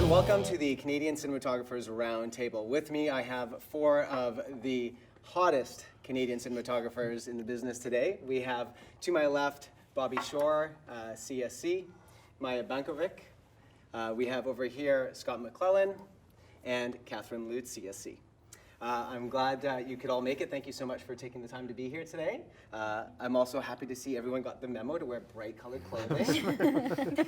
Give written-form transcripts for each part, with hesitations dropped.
everyone, welcome to the Canadian Cinematographers Round Table. With me, I have four of the hottest Canadian cinematographers in the business today. We have, to my left, Bobby Shore, CSC, Maya Bankovic. We have over here Scott McClellan and Catherine Lutes, CSC. I'm glad you could all make it. Thank you so much for taking the time to be here today. I'm also happy to see everyone got the memo to wear bright colored clothing.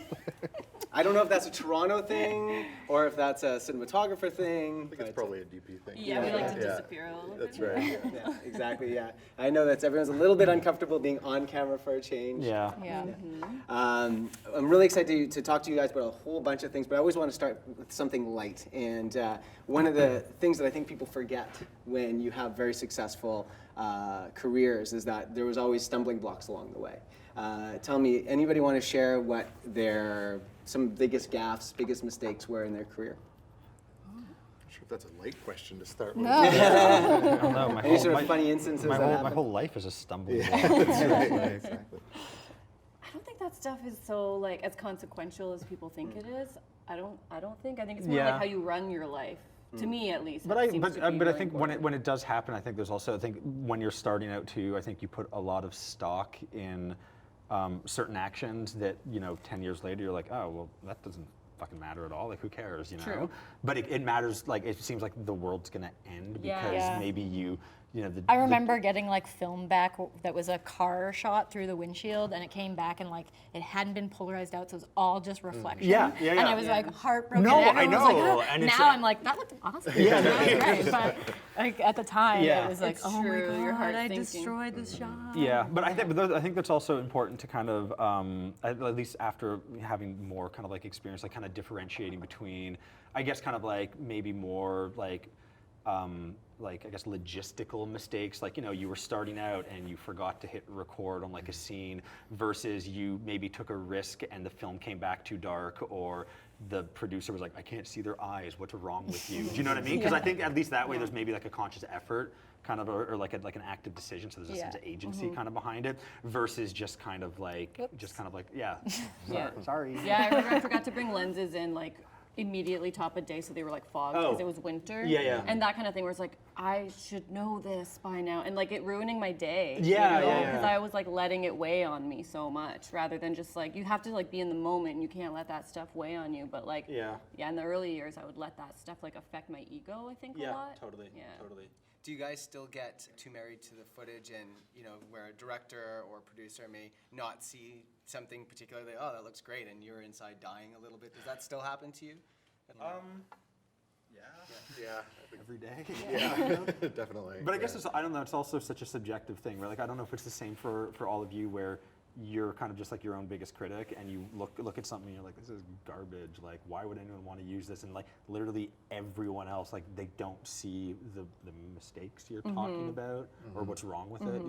I don't know if that's a Toronto thing or if that's a cinematographer thing. I think it's probably a DP thing. Yeah, we like to disappear a little bit. That's right. Yeah, exactly, yeah. I know that everyone's a little bit uncomfortable being on camera for a change. Yeah. I'm really excited to talk to you guys about a whole bunch of things, but I always want to start with something light. And one of the things that I think people forget when you have very successful careers is that there was always stumbling blocks along the way. Tell me, anybody want to share what some biggest gaffes, biggest mistakes were in their career? I'm not sure if that's a light question to start with. No. I don't know. Any sort of funny instances my that whole happened? life is a stumbling block. That's right. Yeah, exactly. I don't think that stuff is so like as consequential as people think it is. I don't think. I think it's more Yeah. like how you run your life. To me, at least. But it I seems to be but I really think important. when it does happen, I think there's also, I think when you're starting out too, I think you put a lot of stock in certain actions that, 10 years later you're like, oh, well, that doesn't fucking matter at all. Like, who cares, True. But it matters, like, it seems like the world's gonna end because Yeah. maybe I remember getting like film back that was a car shot through the windshield, and it came back and like it hadn't been polarized out, so it was all just reflection. Yeah. And I was like heartbroken. No, and I everyone was know. Like, And it's- now I'm like, that looked awesome. Yeah. That was great. But like at the time, Yeah. it was like, It's oh true, my your god, heart's I thinking. destroyed this shot. Yeah, but I think that's also important to kind of, at least after having more kind of like experience, like kind of differentiating between, I guess kind of like maybe more like I guess logistical mistakes, like, you were starting out and you forgot to hit record on like a scene versus you maybe took a risk and the film came back too dark, or the producer was like, I can't see their eyes, what's wrong with you? Do you know what I mean? Because I think at least that way there's maybe like a conscious effort kind of, or like an active decision, so there's a sense of agency kind of behind it versus just kind of like, sorry. Yeah, I remember I forgot to bring lenses in like immediately top of day, so they were like fogged because it was winter. Yeah. And that kind of thing where it's like, I should know this by now, and like it ruining my day. Yeah. Because I was like letting it weigh on me so much, rather than just like, you have to like be in the moment, and you can't let that stuff weigh on you. But like, in the early years, I would let that stuff like affect my ego, I think, a lot. Totally. Do you guys still get too married to the footage and, where a director or producer may not see something particularly, oh, that looks great, and you're inside dying a little bit? Does that still happen to you? Yeah. Every day. Yeah, definitely. But I guess I don't know, it's also such a subjective thing where like, I don't know if it's the same for all of you where you're kind of just like your own biggest critic and you look at something and you're like, this is garbage, like why would anyone want to use this? And like literally everyone else, like they don't see the mistakes you're talking about or what's wrong with it,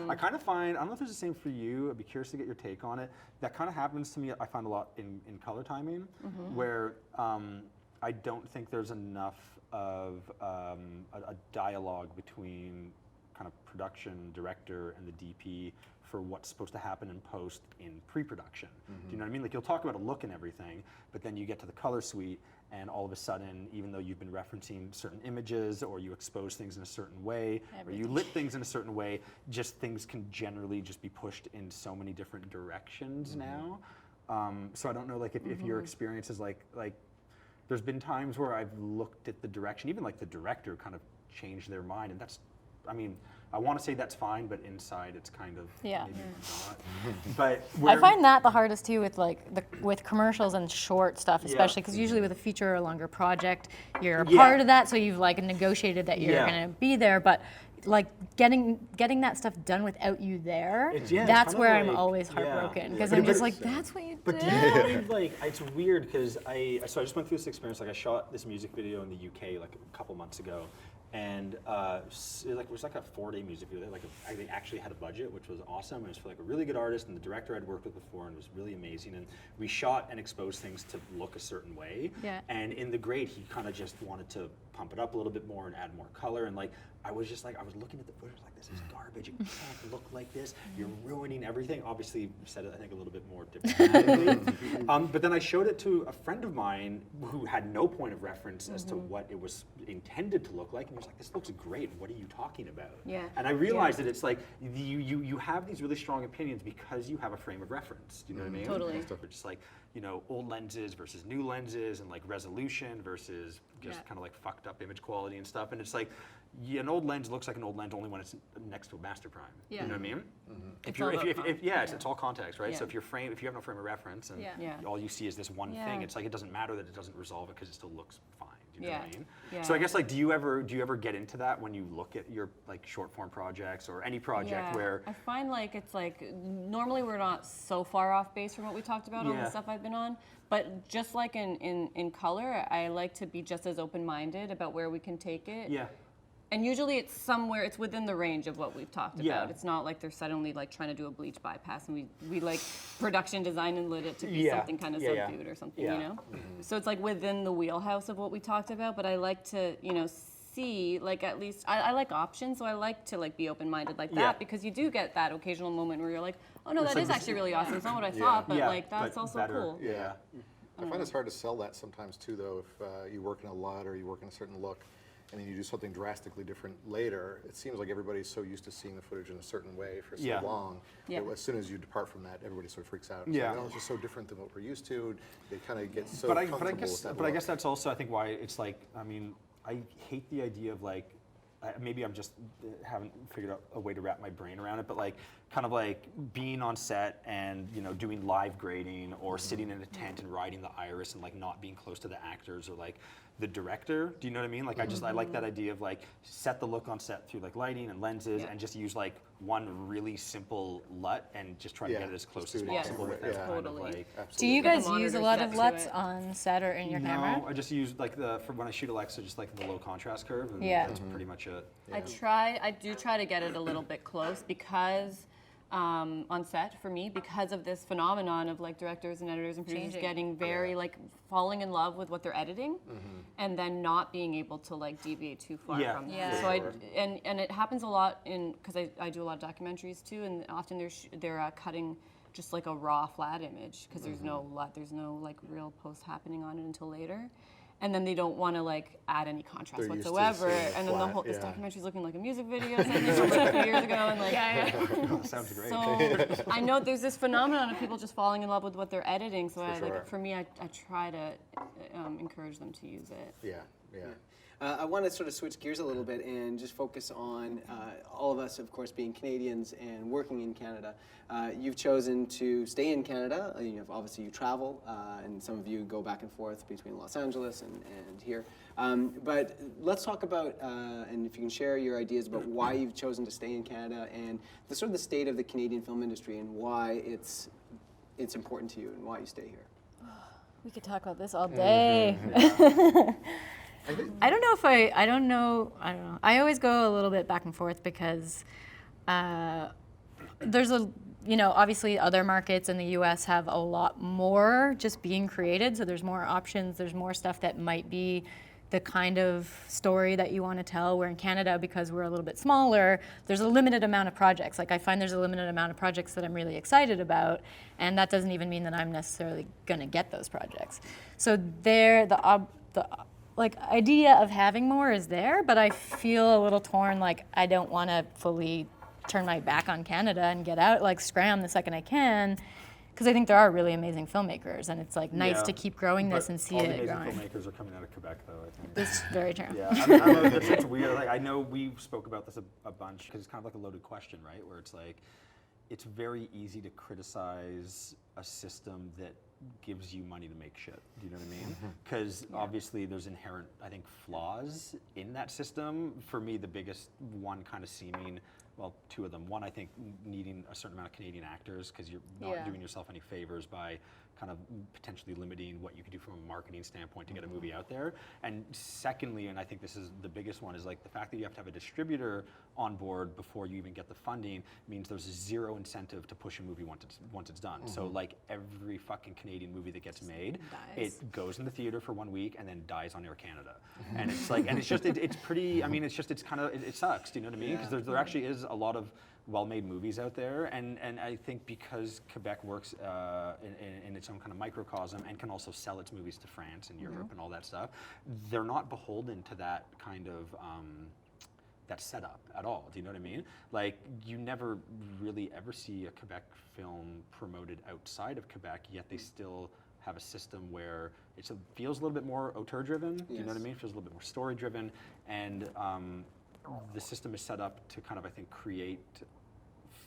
I kind of find, I don't know if it's the same for you, I'd be curious to get your take on it. That kind of happens to me, I find a lot in color timing where I don't think there's enough of a dialogue between kind of production, director, and the DP for what's supposed to happen in post in pre-production. Do you know what I mean? Like you'll talk about a look and everything, but then you get to the color suite and all of a sudden, even though you've been referencing certain images or you expose things in a certain way, or you lit things in a certain way, just things can generally just be pushed in so many different directions now. So I don't know like if your experience is like there's been times where I've looked at the direction, even like the director kind of changed their mind, and that's, I mean, I want to say that's fine, but inside it's kind of maybe not. But I find that the hardest too with commercials and short stuff, especially because usually with a feature or a longer project, you're a part of that, so you've like negotiated that you're going to be there, but like getting that stuff done without you there, that's where I'm always heartbroken because I'm just like, that's what you did. But do you find like it's weird because I just went through this experience, like I shot this music video in the UK like a couple months ago, and it was like a 4-day music video. They actually had a budget, which was awesome. It was for like a really good artist, and the director I'd worked with before, and it was really amazing. And we shot and exposed things to look a certain way. Yeah. And in the grade, he kind of just wanted to pump it up a little bit more and add more color. And like, I was just like, I was looking at the footage like, this is garbage. It can't look like this. You're ruining everything. Obviously, you said it, I think, a little bit more diplomatically. But then I showed it to a friend of mine who had no point of reference as to what it was intended to look like. And he was like, this looks great. What are you talking about? Yeah. And I realized that it's like, you have these really strong opinions because you have a frame of reference. Do you know what I mean? Totally. Stuff are just like, you know, old lenses versus new lenses, and like resolution versus just kind of like fucked up image quality and stuff. And it's like, an old lens looks like an old lens only when it's next to a master prime. Yeah. You know what I mean? It's all about It's all context, right? Yeah. So if you have no frame of reference and Yeah. all you see is this one Yeah. thing, it's like it doesn't matter that it doesn't resolve it because it still looks fine. Do you know what I mean? Yeah. So I guess like, do you ever get into that when you look at your like short form projects or any project where I find like it's like normally we're not so far off base from what we talked about on the stuff I've been on, but just like in color, I like to be just as open-minded about where we can take it. Yeah. And usually it's within the range of what we've talked Yeah. about. It's not like they're suddenly like trying to do a bleach bypass and we like production design and lit it to be Yeah. something kind of Yeah, subdued or something, Yeah. you know? So it's like within the wheelhouse of what we talked about, but I like to, you know, see like at least, I like options, so I like to like be open-minded like that Yeah. because you do get that occasional moment where you're like, oh no, It's that like is this- actually really awesome. It's not what I thought, but like that's but also better. cool. Yeah. I find it's hard to sell that sometimes too, though. If you work in a lot or you work in a certain look, and then you do something drastically different later, it seems like everybody's so used to seeing the footage in a certain way for so Yeah. long. Yeah. That as soon as you depart from that, everybody sort of freaks out. It's Yeah. like, oh, it's just so different than what we're used to. They kind of get so but comfortable I guess with that but I look. guess that's also I think why it's like I mean I hate the idea of like maybe I'm just haven't figured out a way to wrap my brain around it, but like kind of like being on set and you know doing live grading or sitting in a tent and riding the iris and like not being close to the actors or like the director. Do you know what I mean? Like I like that idea of like set the look on set through like lighting and lenses and just use like one really simple LUT and just try to Yeah, get it as close just as do it. possible Yeah. without kind of Totally. like. Absolutely. Do you With the guys use a monitors lot of next to LUTs it. on set or in your No, camera? I just use like for when I shoot Alexa, just like the low contrast curve, and Yeah. that's pretty much it. I do try to get it a little bit close because on set for me, because of this phenomenon of like directors and editors and producers Changing. getting very like falling in love with what they're editing and then not being able to like deviate too far Yeah. from that. Yeah. So and it happens a lot because I do a lot of documentaries too, and often they're cutting just like a raw flat image because there's no LUT, there's no like real post happening on it until later. And then they don't want to like add any contrast They're used to whatsoever. seeing it And then the flat, whole this yeah. documentary's looking like a music video or something from like a few years ago, and like Sounds great. so I know there's this phenomenon of people just falling in love with what they're editing. So sure. for me, I try to encourage them to use it. Yeah, yeah. I want to sort of switch gears a little bit and just focus on all of us, of course, being Canadians and working in Canada. You've chosen to stay in Canada. Obviously, you travel, and some of you go back and forth between Los Angeles and here. But let's talk about, and if you can share your ideas about why you've chosen to stay in Canada and the sort of the state of the Canadian film industry and why it's important to you and why you stay here. We could talk about this all day. I don't know. I always go a little bit back and forth because there's obviously other markets in the US have a lot more just being created. So there's more options. There's more stuff that might be the kind of story that you want to tell. Where in Canada, because we're a little bit smaller, there's a limited amount of projects. Like I find there's a limited amount of projects that I'm really excited about, and that doesn't even mean that I'm necessarily going to get those projects. So the idea of having more is there, but I feel a little torn. Like I don't want to fully turn my back on Canada and get out, like scram the second I can, because I think there are really amazing filmmakers, and it's like nice to keep growing this But and see all the it amazing growing. filmmakers are coming out of Quebec, though. I think. That's very true. Yeah, I mean, it's weird. Like I know we spoke about this a bunch because it's kind of like a loaded question, right? Where it's like, it's very easy to criticize a system that gives you money to make shit. Do you know what I mean? Because obviously there's inherent, I think, flaws in that system. For me, the biggest one kind of seeming, well, two of them. One, I think needing a certain amount of Canadian actors because you're not doing yourself any favors by kind of potentially limiting what you could do from a marketing standpoint to get a movie out there. And secondly, and I think this is the biggest one, is like the fact that you have to have a distributor on board before you even get the funding means there's zero incentive to push a movie once it's done. So like every fucking Canadian movie that gets made, it goes in the theater for 1 week and then dies on Air Canada. And it's like, and it's just, it's pretty, I mean, it's just, it's kind of, it sucks, do you know what I mean? Because there actually is a lot of well-made movies out there, and I think because Quebec works in its own kind of microcosm and can also sell its movies to France and Europe and all that stuff, they're not beholden to that kind of that setup at all. Do you know what I mean? Like, you never really ever see a Quebec film promoted outside of Quebec, yet they still have a system where it feels a little bit more auteur-driven. Do you know what I mean? It feels a little bit more story-driven, and the system is set up to kind of, I think, create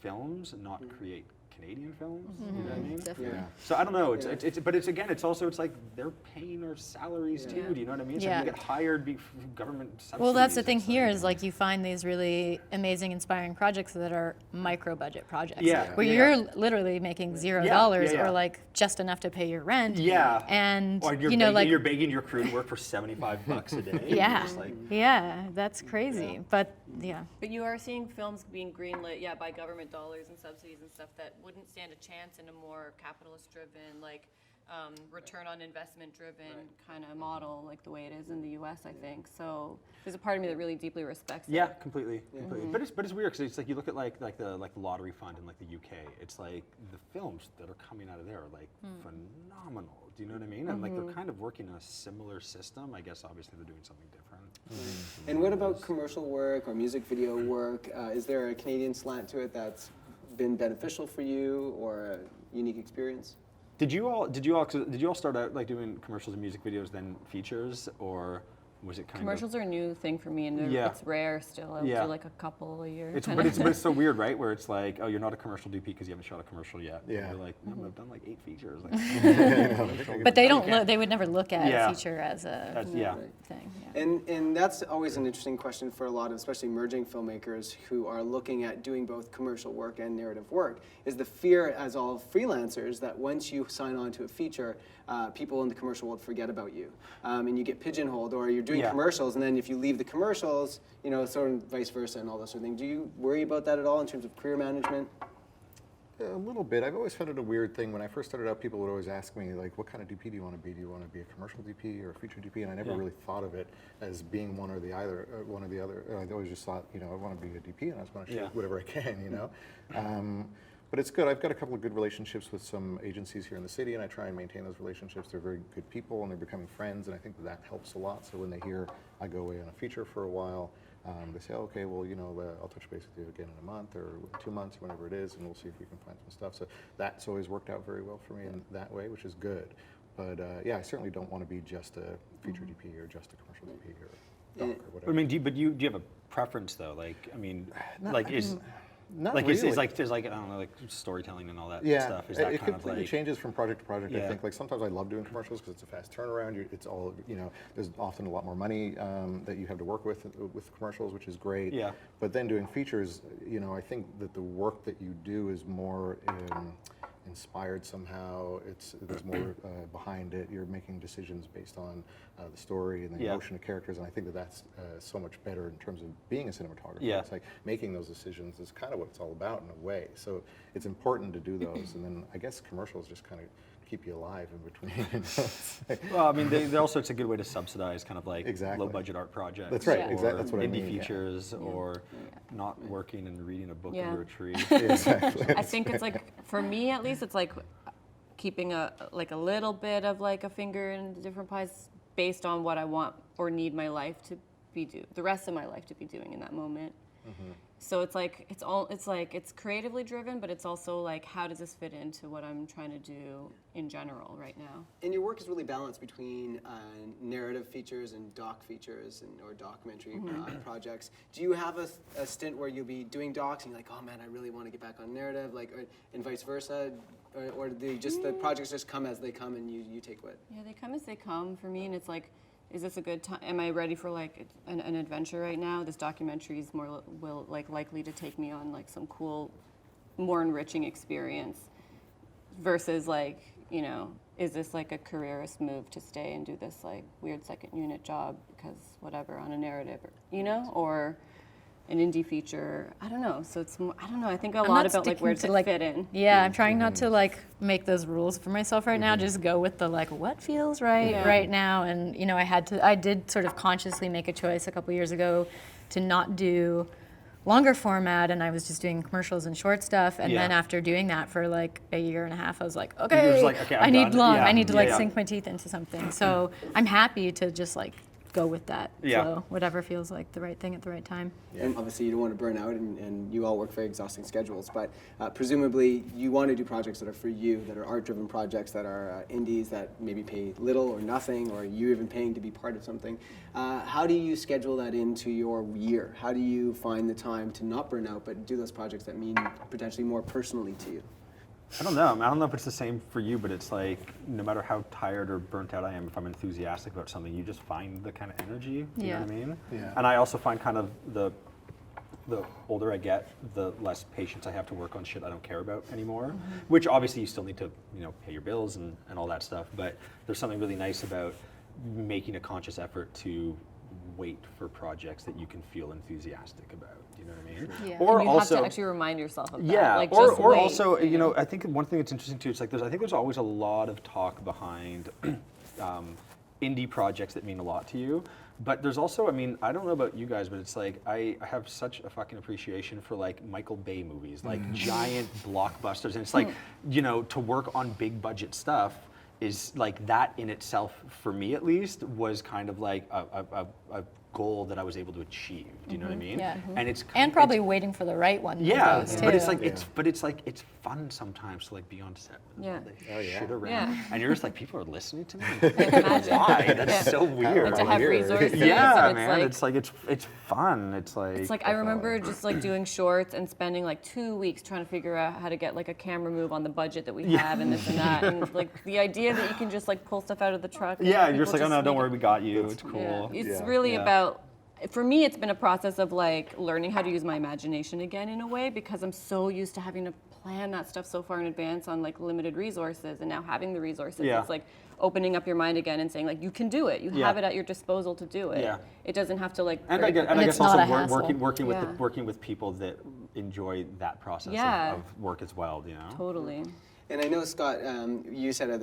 films and not create Canadian films. You know what I mean? Definitely. Yeah. So I don't know. But it's again, it's also, it's like they're paying our salaries too. Do you know what I mean? So Yeah. you get hired government subsidies. Well, that's the thing It's here is like you find these really amazing, inspiring projects that are micro budget projects. Yeah, Where yeah. you're literally making $0 yeah. or like just enough to pay your rent. Yeah. And Or you're you know, begging, like you're begging your crew to work for $75 a day. yeah, It's like, yeah, that's crazy. But yeah, But you are seeing films being greenlit, by government dollars and subsidies and stuff that wouldn't stand a chance in a more capitalist-driven, like return on investment-driven kind of model, like the way it is in the U.S. I think. So there's a part of me that really deeply respects yeah, it. completely. But it's weird because it's like you look at like the lottery fund in like the UK. It's like the films that are coming out of there are like phenomenal. Do you know what I mean? And like they're kind of working in a similar system. I guess obviously they're doing something different. And what about commercial work or music video work? Is there a Canadian slant to it that's been beneficial for you or a unique experience? Did you all start out like doing commercials and music videos, then features, or was it kind Commercials are a new thing for me, and it's rare still. I do like a couple a year. but it's so weird, right? Where it's like, oh, you're not a commercial DP because you haven't shot a commercial yet. Yeah. You're like, no, I've done like 8 features. Like, but they don't. They would never look at a feature as a yeah. thing. Yeah. And that's always an interesting question for a lot of, especially emerging filmmakers who are looking at doing both commercial work and narrative work, is the fear, as all freelancers, that once you sign on to a feature, people in the commercial world forget about you. And you get pigeonholed, or you're doing commercials, and then if you leave the commercials, sort of vice versa and all those sort of things. Do you worry about that at all in terms of career management? A little bit. I've always found it a weird thing. When I first started out, people would always ask me, like, what kind of DP do you want to be? Do you want to be a commercial DP or a feature DP? And I never really thought of it as being one or the other. I always just thought, I want to be a DP and I just want to shoot whatever I can, But it's good. I've got a couple of good relationships with some agencies here in the city, and I try and maintain those relationships. They're very good people, and they're becoming friends, and I think that helps a lot. So when they hear I go away on a feature for a while, they say, okay, well, I'll touch base with you again in a month or 2 months, whenever it is, and we'll see if we can find some stuff. So that's always worked out very well for me in that way, which is good. But I certainly don't want to be just a feature DP or just a commercial DP or doc or whatever. I mean, do you have a preference though? Like, I mean, Not like really. is like there's like I don't know, like storytelling and all that stuff. Is that it kind of completely like changes from project to project. I think like sometimes I love doing commercials because it's a fast turnaround. It's all there's often a lot more money that you have to work with commercials, which is great. Yeah. But then doing features, I think that the work that you do is more inspired somehow. There's more behind it. You're making decisions based on the story and the emotion of characters, and I think that's so much better in terms of being a cinematographer. Yeah. It's like making those decisions is kind of what it's all about in a way. So it's important to do those, and then I guess commercials just kind of keep you alive in between. well, I mean, they also it's a good way to subsidize kind of like Exactly. low budget art projects. That's right. Or Exactly. That's what I indie mean. Yeah. features or not working and reading a book Yeah. under a tree. Exactly. I think it's like, for me at least, it's like keeping a little bit of like a finger in the different pies based on what I want or need my life to be the rest of my life to be doing in that moment. So it's like it's creatively driven, but it's also like, how does this fit into what I'm trying to do in general right now? And your work is really balanced between narrative features and doc features or documentary projects. Do you have a stint where you'll be doing docs and you're like, oh man, I really want to get back on narrative, and vice versa? Or do the projects just come as they come and you take what? Yeah, they come as they come for me, and it's like, is this a good time? Am I ready for like an adventure right now? This documentary is more likely to take me on like some cool, more enriching experience, versus like you know, is this like a careerist move to stay and do this like weird second unit job because whatever on a narrative, or, you know, or an indie feature. I don't know. So it's more, I don't know. I think a I'm lot not about like sticking where to, to like- fit in. Yeah, I'm trying not to like make those rules for myself right now. Just go with the like what feels right Yeah. right now. And you know, I did sort of consciously make a choice a couple years ago to not do longer format, and I was just doing commercials and short stuff. And then Yeah. after doing that for like a year and a half, I was like, You're okay, just like, okay, I'm I need done. long. Yeah. I need to Yeah, like yeah. sink my teeth into something. So I'm happy to just like go with that Yeah. flow, whatever feels like the right thing at the right time. And obviously, you don't want to burn out, and you all work very exhausting schedules. But presumably, you want to do projects that are for you, that are art-driven projects, that are indies that maybe pay little or nothing, or you even paying to be part of something. How do you schedule that into your year? How do you find the time to not burn out, but do those projects that mean potentially more personally to you? I don't know. I don't know if it's the same for you, but it's like no matter how tired or burnt out I am, if I'm enthusiastic about something, you just find the kind of energy. You know Yeah. what I mean? Yeah. And I also find kind of the older I get, the less patience I have to work on shit I don't care about anymore. Which obviously you still need to, you know, pay your bills and all that stuff. But there's something really nice about making a conscious effort to wait for projects that you can feel enthusiastic about. You know what I mean? Yeah. Or And you also, have to actually remind yourself of that. yeah, Like, or just wait, also, you know, I think one thing that's interesting too, it's like I think there's always a lot of talk behind indie projects that mean a lot to you. But there's also, I mean, I don't know about you guys, but it's like I have such a fucking appreciation for like Michael Bay movies, like giant blockbusters, and it's like, you know, to work on big budget stuff is like that in itself, for me at least, was kind of like a goal that I was able to achieve. Do you know what I mean? Yeah. And it's And probably waiting for the right one. yeah, of those, but it's too. like it's fun sometimes to like be on set with Yeah. all this Oh, yeah. shit around, Yeah. and you're just like, people are listening to me. Imagine. Why? That's so weird. And to have Weird. resources. Yeah, and man. It's like it's fun. It's like I remember just like doing shorts and spending like 2 weeks trying to figure out how to get like a camera move on the budget that we have and this and that, and like the idea that you can just like pull stuff out of the truck. And yeah, people you're just like, oh no, don't make worry, it- we got you. It's cool. Yeah. It's Yeah. really Yeah. about. For me, it's been a process of like learning how to use my imagination again in a way, because I'm so used to having to plan that stuff so far in advance on like limited resources, and now having the resources, Yeah. it's like opening up your mind again and saying like you can do it. You Yeah. have it at your disposal to do it. Yeah. It doesn't have to like. And I break guess, your and I And guess it's not also a hassle. working with people that enjoy that process Yeah. of work as well. You know. Totally. And I know, Scott, you said at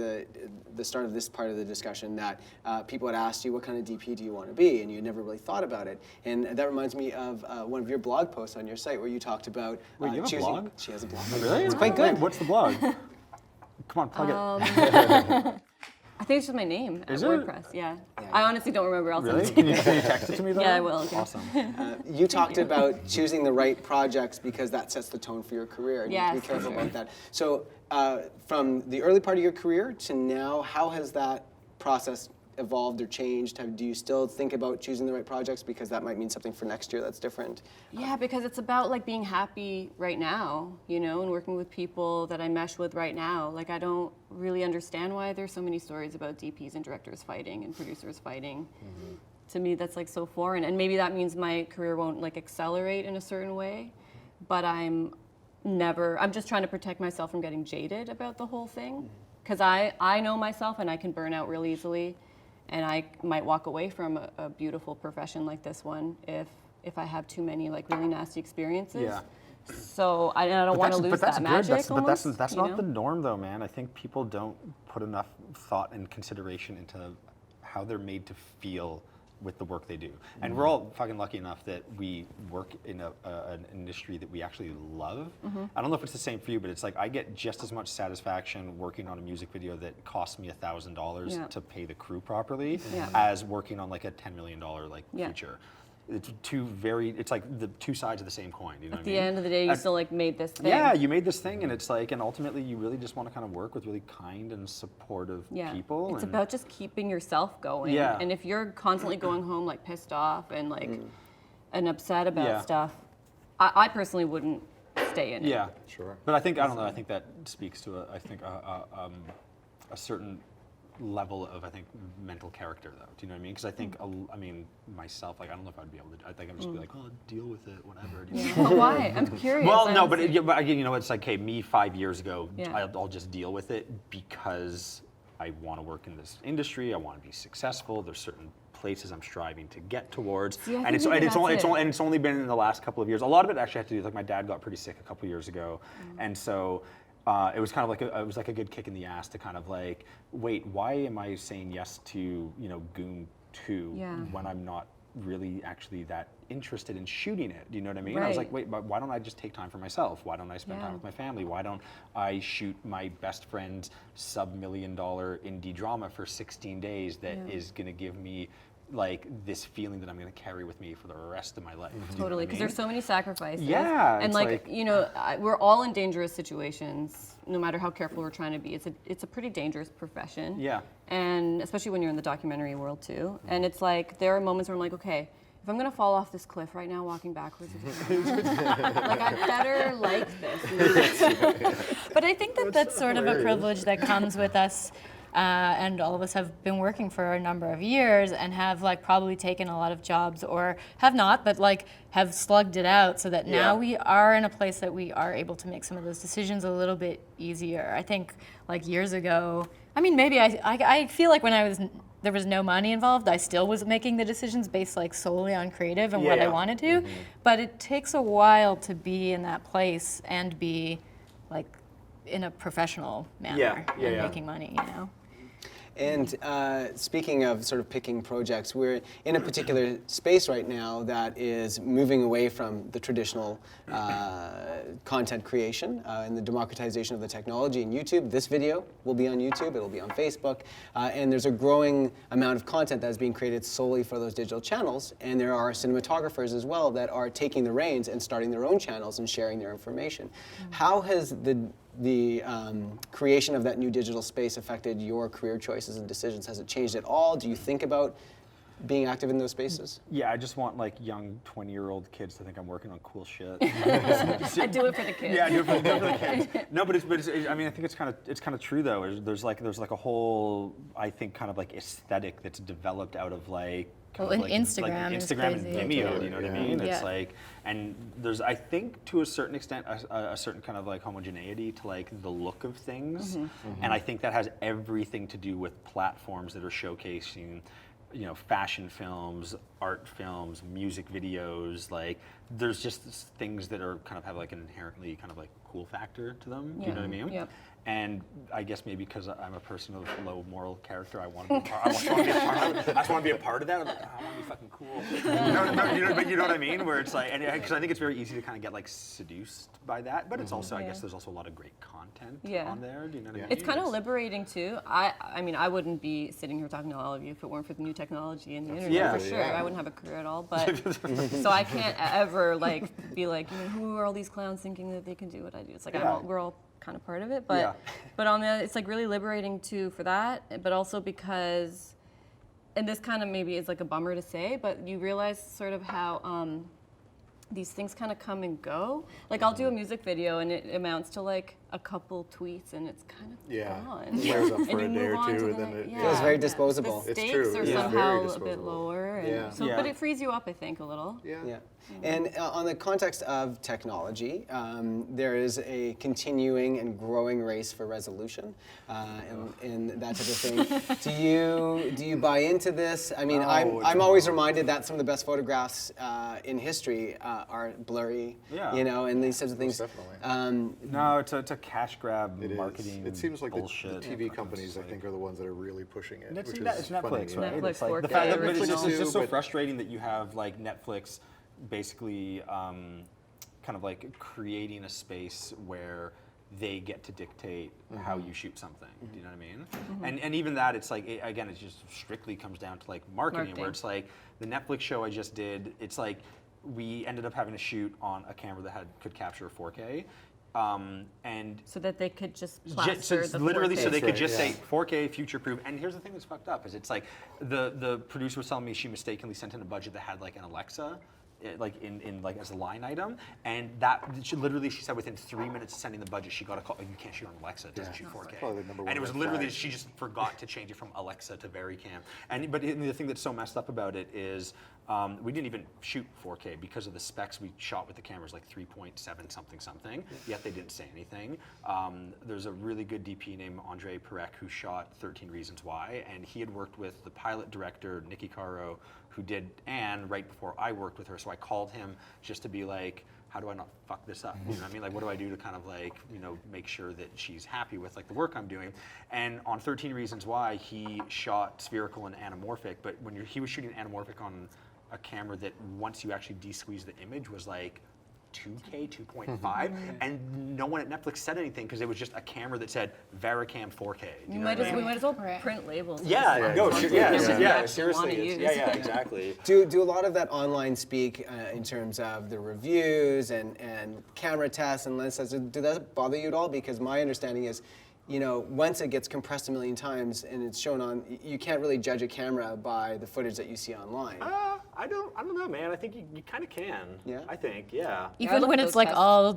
the start of this part of the discussion that people had asked you, what kind of DP do you want to be? And you had never really thought about it. And that reminds me of one of your blog posts on your site where you talked about Wait, you have a choosing. blog? She has a blog. Really? It's quite good. Wait, what's the blog? Come on, plug it. I think it's just my name Is at it? WordPress. Yeah. I honestly don't remember else. Really? Can you text it to me though? Yeah, I will, okay. Awesome. You talked about choosing the right projects because that sets the tone for your career. And you have to Yes, be for careful sure. about that. So from the early part of your career to now, how has that process evolved or changed? Do you still think about choosing the right projects because that might mean something for next year that's different? Yeah, because it's about like being happy right now, you know, and working with people that I mesh with right now. Like I don't really understand why there's so many stories about DPs and directors fighting and producers fighting. To me, that's like so foreign, and maybe that means my career won't like accelerate in a certain way, but I'm just trying to protect myself from getting jaded about the whole thing, because I know myself and I can burn out real easily. And I might walk away from a beautiful profession like this one if I have too many like really nasty experiences. Yeah. So I don't want to lose that magic. But that's almost, not you the know? norm though, man. I think people don't put enough thought and consideration into how they're made to feel with the work they do. And we're all fucking lucky enough that we work in an industry that we actually love. I don't know if it's the same for you, but it's like I get just as much satisfaction working on a music video that costs me $1,000 Yeah. to pay the crew properly Yeah. as working on like a $10 million like Yeah. feature. It's it's like the two sides of the same coin. You know At what the I mean? end of the day, you still like made this thing. Yeah, you made this thing, and it's like, and ultimately, you really just want to kind of work with really kind and supportive Yeah. people. It's and about just keeping yourself going. Yeah. And if you're constantly going home like pissed off and like and upset about Yeah. stuff, I personally wouldn't stay in it. yeah, Sure. But I think I don't know. I think that speaks to a certain level of, I think, mental character, though. Do you know what I mean? Because I think, I mean, myself, like, I don't know if I'd be able to. I think I'm just be like, oh, deal with it, whatever. Do you know? But why? I'm curious. Well, no, honestly. but again, you know, it's like, hey, me 5 years ago, Yeah. I'll just deal with it because I want to work in this industry. I want to be successful. There's certain places I'm striving to get towards, See, I and think it's maybe and it's only that's it's it. only and it's only been in the last couple of years. A lot of it actually had to do with, like, my dad got pretty sick a couple years ago, and so. It was kind of like it was like a good kick in the ass to kind of like, wait, why am I saying yes to, you know, Goon 2 Yeah. when I'm not really actually that interested in shooting it? Do you know what I mean? I was Right. like, wait, but why don't I just take time for myself? Why don't I spend time Yeah. with my family? Why don't I shoot my best friend's sub-$1 million indie drama for 16 days that Yeah. is going to give me like this feeling that I'm going to carry with me for the rest of my life? Do you know what I Totally, because mean? there's so many sacrifices. Yeah, and it's like, like- you know, we're all in dangerous situations. No matter how careful we're trying to be, it's a pretty dangerous profession. Yeah. And especially when you're in the documentary world too. And it's like there are moments where I'm like, okay, if I'm gonna fall off this cliff right now, walking backwards, like I better like this. But I think that that's sort of a privilege that comes with us, and all of us have been working for a number of years and have like probably taken a lot of jobs or have not, but like have slugged it out so that now Yeah. we are in a place that we are able to make some of those decisions a little bit easier. I think like years ago, I mean, maybe I feel like when there was no money involved, I still was making the decisions based like solely on creative and what I Yeah. wanted to. But it takes a while to be in that place and be like in a professional manner Yeah, yeah, and yeah. making money, you know? And speaking of sort of picking projects, we're in a particular space right now that is moving away from the traditional content creation and the democratization of the technology in YouTube. This video will be on YouTube, it'll be on Facebook, and there's a growing amount of content that is being created solely for those digital channels, and there are cinematographers as well that are taking the reins and starting their own channels and sharing their information. How has the creation of that new digital space affected your career choices and decisions? Has it changed at all? Do you think about being active in those spaces? Yeah, I just want like young 20-year-old kids to think I'm working on cool shit. I do it for the kids. Yeah, do it for the kids. No, but it's I mean, I think it's kind of true though. There's like a whole, I think, kind of like aesthetic that's developed out of like. Well, kind and of Instagram is Instagram and crazy. Vimeo, you know what I mean? Yeah. It's like, and there's, I think, to a certain extent, a certain kind of like homogeneity to like the look of things, and I think that has everything to do with platforms that are showcasing, you know, fashion films, art films, music videos. Like, there's just things that are kind of have like an inherently kind of like cool factor to them. Do you know what I mean? Yep. And I guess maybe because I'm a person of low moral character, I want to be I just want to be a part of that. I'm like, I want to be fucking cool. But you know what I mean? Where it's like, and because I think it's very easy to kind of get like seduced by that. But it's also, I guess, there's also a lot of great content on there. Do you know what I mean? It's kind of liberating too. I mean, I wouldn't be sitting here talking to all of you if it weren't for the new technology and the internet, Yeah. for sure. I wouldn't have a career at all. But so I can't ever like be like, you know, who are all these clowns thinking that they can do what I do? It's like we're all kind of part of it, but on the it's like really liberating too for that, but also because, and this kind of maybe is like a bummer to say, but you realize sort of how these things kind of come and go. Like I'll do a music video and it amounts to like a couple tweets and it's kind of gone. Wears up for And a you day move or on two, to and the then next- it Feels very disposable. The It's stakes true. are It's very somehow a bit disposable. lower, and Yeah. so but it frees you up, I think, a little. Yeah. And on the context of technology, there is a continuing and growing race for resolution and that type of thing. Do you buy into this? I mean, I'm always reminded that some of the best photographs in history are blurry, you know, and these types of things. Definitely. No, it's a cash grab It is. marketing. It seems like the bullshit. TV companies, I think, are the ones that are really pushing it. It's, which it's is Netflix, funny, right? Netflix, It's like 4K the fact that it's original. just so But- frustrating that you have like Netflix basically kind of like creating a space where they get to dictate how you shoot something. Do you know what I mean? And even that, it's like again, it just strictly comes down to like marketing, where it's like the Netflix show I just did. It's like we ended up having to shoot on a camera that could capture 4K. And So that they could just so plaster it's the literally 4K. so they could right, just yeah. say 4K future proof. And here's the thing that's fucked up is it's like the producer was telling me she mistakenly sent in a budget that had like an Alexa like in like as a line item, and that she said within 3 minutes of sending the budget, she got a call. You can't shoot on Alexa; it doesn't shoot 4K. Probably the number And it one was red literally flag. she just forgot to change it from Alexa to Vericam. But the thing that's so messed up about it is we didn't even shoot 4K because of the specs we shot with the cameras, like 3.7 something. Yet they didn't say anything. There's a really good DP named Andre Perec who shot 13 Reasons Why, and he had worked with the pilot director Nikki Caro, who did Anne right before I worked with her. So I called him just to be like, how do I not fuck this up? You know what I mean? Like, what do I do to kind of like, make sure that she's happy with like the work I'm doing? And on 13 Reasons Why, he shot spherical and anamorphic, but when he was shooting anamorphic on a camera that once you actually de-squeeze the image was like 2K, 2.5, and no one at Netflix said anything because it was just a camera that said Vericam 4K. Do you know what I mean? We might as well print labels. Yeah, no, seriously, yeah, exactly. Do a lot of that online speak in terms of the reviews and camera tests and lens tests? Do that bother you at all? Because my understanding is, once it gets compressed a million times and it's shown on, you can't really judge a camera by the footage that you see online. I don't know, man. I think you kind of can. Yeah? I think, yeah. Even look when at it's those like tests. all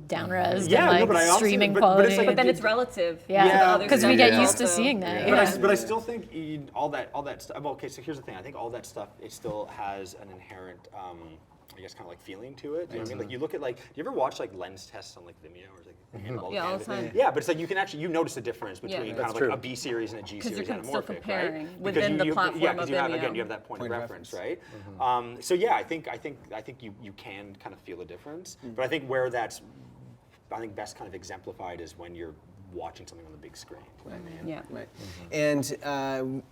down-res Yeah, no, and but I like also- streaming but quality. it's like But then it's relative. yeah, other because stuff we get is used to also- seeing that. Yeah. Yeah. But I still think all that stuff. Okay, so here's the thing. I think all that stuff it still has an inherent, I guess, kind of like feeling to it. Do you know what I mean? Like you look at like, do you ever watch like lens tests on like Vimeo or like Yeah, all the time. Yeah, but it's like you can actually notice the difference between kind That's of like true. a B series and a G Because series you're still anamorphic, comparing right? within the platform yeah, of because you have Vimeo. again you have that point of reference, right? So yeah, I think you can kind of feel a difference, but I think where that's best kind of exemplified is when you're watching something on the big screen. Yeah. Right. And,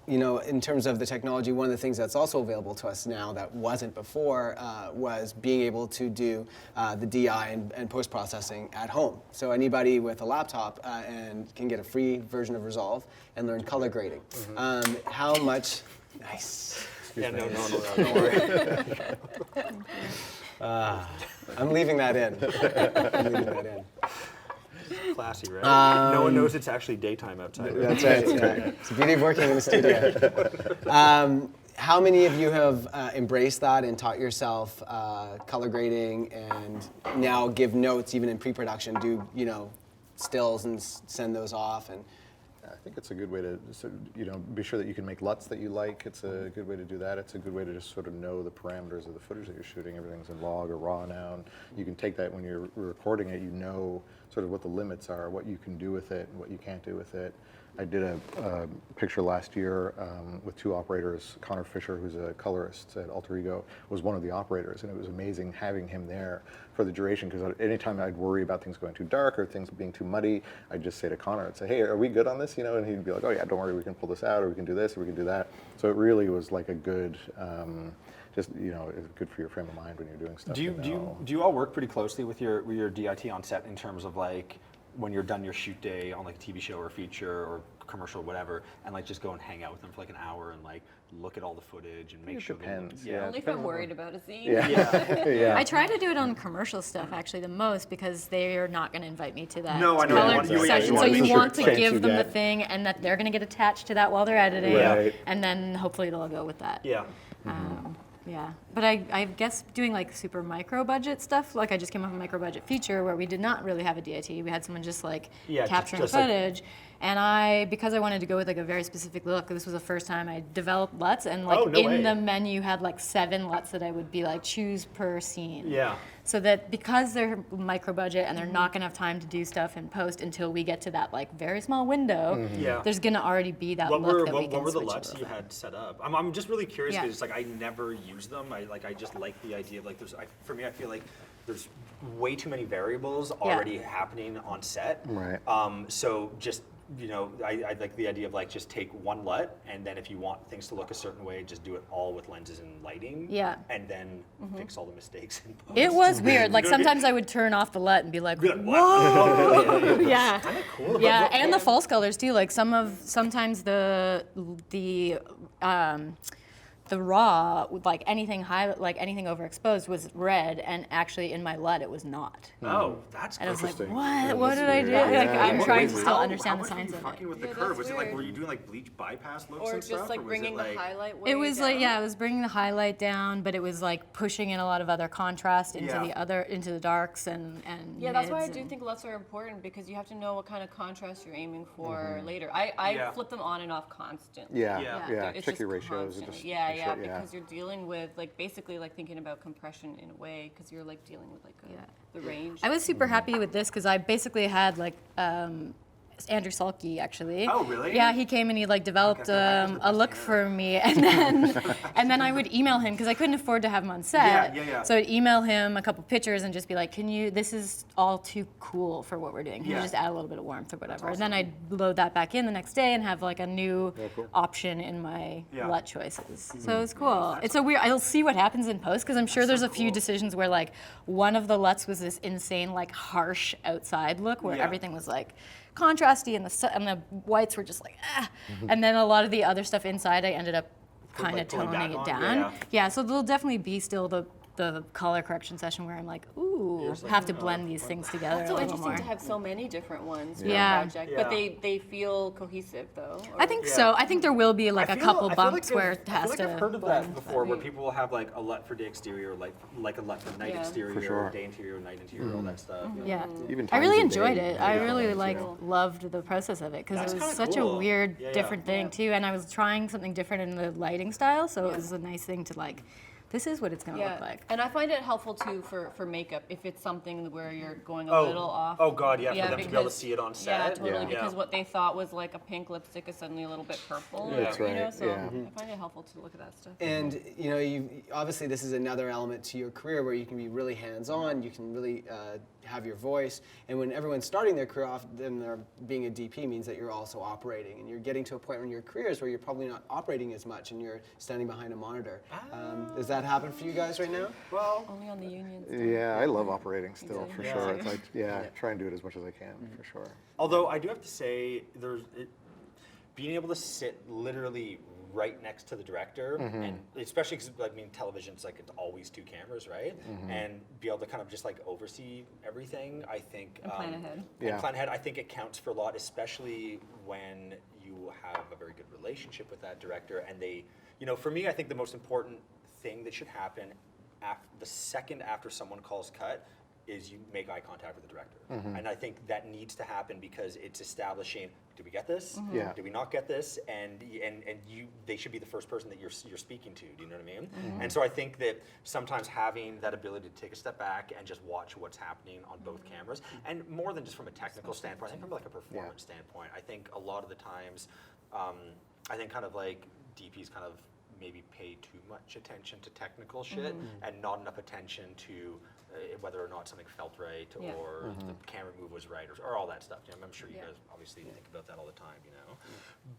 in terms of the technology, one of the things that's also available to us now that wasn't before was being able to do the DI and post-processing at home. So anybody with a laptop and can get a free version of Resolve and learn color grading. How much... Nice. Yeah, no, don't worry. I'm leaving that in. I'm leaving that in. Classy, right? No one knows it's actually daytime outside. That's right. Yeah. It's the beauty of working in the studio. How many of you have embraced that and taught yourself color grading and now give notes even in pre-production? Do stills and send those off and. I think it's a good way to, be sure that you can make LUTs that you like. It's a good way to do that. It's a good way to just sort of know the parameters of the footage that you're shooting. Everything's in log or raw now, and you can take that when you're recording it. You know sort of what the limits are, what you can do with it, and what you can't do with it. I did a picture last year with two operators. Connor Fisher, who's a colorist at Alter Ego, was one of the operators, and it was amazing having him there for the duration, because anytime I'd worry about things going too dark or things being too muddy, I'd just say to Connor, I'd say, hey, are we good on this? And he'd be like, oh yeah, don't worry, we can pull this out, or we can do this, or we can do that. So it really was like a good, it's good for your frame of mind when you're doing stuff. Do you all work pretty closely with your DIT on set in terms of like when you're done your shoot day on like a TV show or a feature or commercial or whatever, and like just go and hang out with them for like an hour and like look at all the footage and make sure depends, that yeah. Only if I'm worried about a scene. Yeah. I try to do it on commercial stuff actually the most because they are not going to invite me to that No, I know. color You session. want So to make you want to sure give them the get. thing and that they're going to get attached to that while they're editing, Right. and then hopefully they'll go with that. Yeah. Yeah, but I guess doing like super micro budget stuff, like I just came off a micro budget feature where we did not really have a DIT. We had someone just like capturing just like- footage. And because I wanted to go with like a very specific look, this was the first time I developed LUTs, and like Oh, no way. the menu had like 7 LUTs that I would be like choose per scene. Yeah. So that because they're micro budget and they're not gonna have time to do stuff in post until we get to that like very small window, Yeah. there's gonna already be that What look were that we can the switch LUTs over you from. had set up? I'm just really curious Yeah. because like I never use them. I just like the idea of like for me I feel like there's way too many variables already happening on set. Right. So just I like the idea of like just take one LUT and then if you want things to look a certain way, just do it all with lenses and lighting. Yeah. And then fix all the mistakes in post. It was weird. Like sometimes I would turn off the LUT and be like, Be like, what? whoa. Yeah. Kind of cool. Yeah, and the false colors too. Like sometimes the the raw, like anything high, like anything overexposed was red, and actually in my LUT it was not. Oh, that's And I was like, Interesting. what? Yeah, what that's did I do? weird. Like, Yeah. I'm What trying was to it? still How understand the much were science you of fucking it. with the Yeah, curve? that's Was it like, weird. were you doing like bleach bypass looks Or and stuff? just like or was bringing it like, the highlight. It way was like, down? yeah, it was bringing the highlight down, but it was like pushing in a lot of other contrast into Yeah. into the darks and Yeah, that's why I mids do and- think LUTs are important because you have to know what kind of contrast you're aiming for later. I Yeah. flip them on and off constantly. Yeah, Yeah. yeah. It's Check just your ratios. and constant. just Yeah, make yeah, sure- because you're dealing with like basically like thinking about compression in a way because you're like dealing with like the range. I was super happy with this because I basically had like Andrew Sulky actually. Oh, really? Yeah, he came and he like developed Okay, a look for me, and then I would email him because I couldn't afford to have him on set. Yeah. So I'd email him a couple pictures and just be like, "Can you? This is all too cool for what we're doing. Can Yeah. you just add a little bit of warmth or whatever?" And then I'd load that back in the next day and have like a new cool. option in my Yeah. LUT choices. So it's cool. It's a weird. I'll see what happens in post because I'm sure there's a few cool. decisions where like one of the LUTs was this insane like harsh outside look where Yeah. everything was like contrasty and the whites were just like and then a lot of the other stuff inside I ended up kind of like, pulling toning back it on? down. Yeah. So there'll definitely be still the color correction session where I'm like, ooh, have to blend these things together It's a so little interesting more. to have so many different ones for Yeah. a project, Yeah. but they feel cohesive though. I think Yeah. so. I think there will be like a couple bumps where it I has feel like to I've heard of blend. that before, where people will have like a LUT for day exterior, like a LUT for night Yeah. exterior, For sure. day interior, night interior, all that stuff. Yeah. Even I really times of enjoyed day, it. I yeah. really Yeah. like loved the process of it because That's it was kinda such cool. a weird, Yeah, yeah. different thing too. And I was trying something different in the lighting style, so it was a nice thing to like. This is what it's gonna look like. And I find it helpful too for makeup if it's something where you're going a Oh. little off. oh God, yeah, for them to be able to because- see it on Yeah, set. totally. Yeah. Because what they thought was like a pink lipstick is suddenly a little bit purple. Yeah. That's You know, right, so yeah. I find it helpful to look at that stuff. And you know, you obviously this is another element to your career where you can be really hands-on. You can really have your voice. And when everyone's starting their career off, then they're being a DP means that you're also operating, and you're getting to a point in your careers where you're probably not operating as much, and you're standing behind a monitor. Does that happen for you guys right now? Well, Only on the unions. Yeah, I love operating still, for Yeah. sure. It's like, try and do it as much as I can, for sure. although I do have to say, being able to sit literally right next to the director, and especially because I mean, television's like it's always two cameras, right? And be able to kind of just like oversee everything. I think And plan ahead. And Yeah. plan ahead. I think it counts for a lot, especially when you have a very good relationship with that director. And they, you know, for me, I think the most important thing that should happen the second after someone calls cut is you make eye contact with the director. And I think that needs to happen because it's establishing, did we get this? Yeah. Did we not get this? And they should be the first person that you're speaking to, do you know what I mean? And so I think that sometimes having that ability to take a step back and just watch what's happening on both cameras, and more than just from a technical standpoint, I think from like a performance standpoint, I think a lot of the times, I think kind of like DPs kind of maybe pay too much attention to technical shit and not enough attention to whether or not something felt right Yeah. or the camera move was right or all that stuff. You know, I'm sure you guys obviously think about that all the time, you know.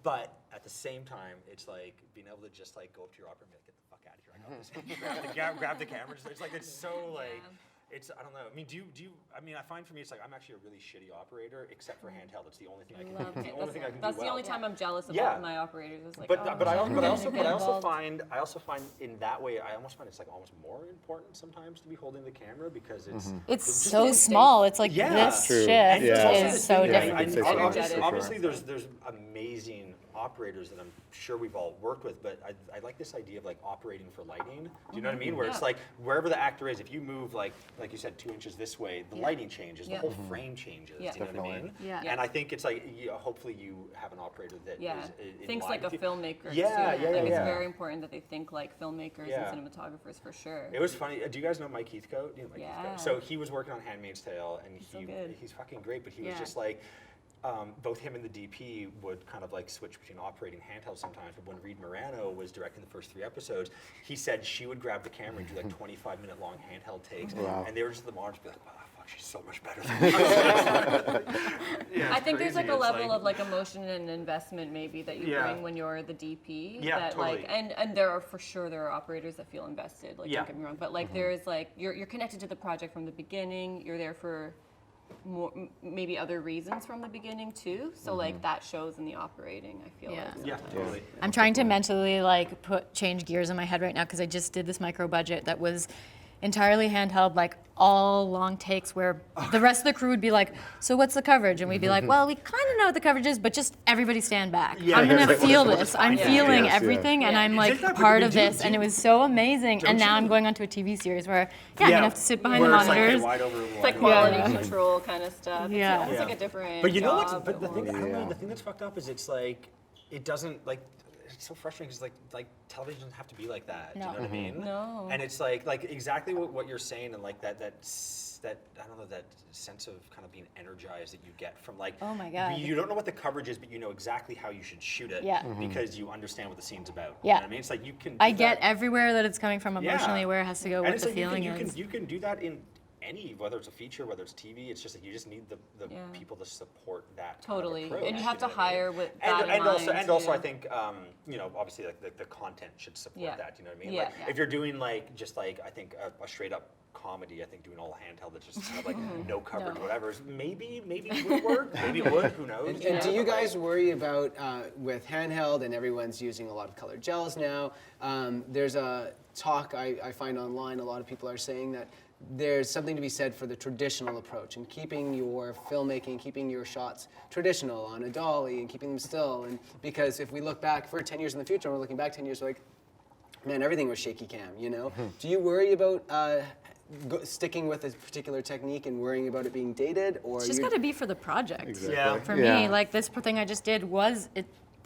But at the same time, it's like being able to just like go up to your opera and be like, get the fuck out of here. I got this. grab the camera. It's like it's so like. It's, I don't know. I mean, do you, I mean, I find for me, it's like, I'm actually a really shitty operator, except for handheld. It's the only thing I can Love do. it. It's the only thing I can do That's the well. only time I'm jealous Yeah. about my operators. Is like, But, oh, but I I'm also getting involved. find in that way, I almost find it's like almost more important sometimes to be holding the camera because it's It's just so instinct. small. It's like Yeah. this True. shift Yeah. is so Yeah, different. I'd say so. Energetic. Obviously, there's amazing operators that I'm sure we've all worked with, but I like this idea of like operating for lighting. Do you know what I mean? Where it's Yeah. like wherever the actor is, if you move like you said 2 inches this way, the lighting changes, Yeah. the whole frame changes. Yeah. Do you know what I mean? Yeah. Yeah. And I think it's like hopefully you have an operator that Yeah, is in thinks line like a with you. filmmaker Yeah, too. yeah, Like it's yeah. very important that they think like filmmakers Yeah. and cinematographers for sure. It was funny. Do you guys know Mike Heathcote? You know Mike Yeah. Heathcote. So he was working on Handmaid's Tale, and so good. he's fucking great. But he was Yeah. just like, both him and the DP would kind of like switch between operating handheld sometimes. But when Reed Morano was directing the first 3 episodes, he said she would grab the camera and do like 25-minute long handheld takes, Wow. and they were just at the monitor be like, wow, fuck, she's so much better than me. Yeah, I it's think there's like crazy. a It's level of like emotion and investment maybe that you Yeah. bring when you're the DP. Yeah, that totally. like and there are for sure there are operators that feel invested. Like Yeah. don't get me wrong, but like there is like you're connected to the project from the beginning. You're there for more maybe other reasons from the beginning too. So like that shows in the operating, I feel Yeah. like. Yeah, sometimes. totally. I'm trying to mentally like change gears in my head right now because I just did this micro budget that was entirely handheld, like all long takes where the rest of the crew would be like, so what's the coverage? And we'd be like, well, we kind of know what the coverage is, but just everybody stand back. Yeah, I'm gonna we'll feel just this. find I'm it. feeling Yes, yeah. everything, and Yeah. I'm Isn't like that- part but of do you- this, do and it you- was so amazing. Don't And now you- I'm going on to a TV series where, I'm gonna have to sit behind the Where it's like, hey, monitors. wide over, It's wide like over. quality Yeah. control kind of stuff. Yeah. It's almost Yeah. like a different But you know what's? job, But the but thing, I don't know. Yeah. The thing that's fucked up is it's like it doesn't like. It's so frustrating because like television doesn't have to be like that. Do you No. know what I mean? No. And it's like exactly what you're saying, and like that I don't know, that sense of kind of being energized that you get from like. Oh my God. You don't know what the coverage is, but you know exactly how you should shoot it. Yeah. Because you understand what the scene's about. Yeah. You know what I mean? It's like you can. I do get that. everywhere that it's coming from emotionally, Yeah. where it has to go, And what it's the like feeling you is. can do that in any, whether it's a feature, whether it's TV. It's just like you just need the Yeah. people to support that. Totally. Kind of approach, And you have to know what I mean? hire with that in and also mind, and also too. I think you know, obviously like the content should support Yeah. that. You know what I mean? Yeah. Like Yeah. if you're doing like just like I think a straight up comedy, I think doing all handheld that's just kind of like no coverage, No. whatever. Maybe it would work. Maybe it would. Who knows? And do you But, like, guys worry about, with handheld and everyone's using a lot of colored gels now, there's a talk I find online, a lot of people are saying that there's something to be said for the traditional approach and keeping your filmmaking, keeping your shots traditional on a dolly and keeping them still. And because if we look back, if we're 10 years in the future and we're looking back 10 years, we're like, man, everything was shaky cam, you know? Do you worry about sticking with a particular technique and worrying about it being dated, or It's just you- got to be for the project. Exactly. Yeah. For Yeah. me, like this thing I just did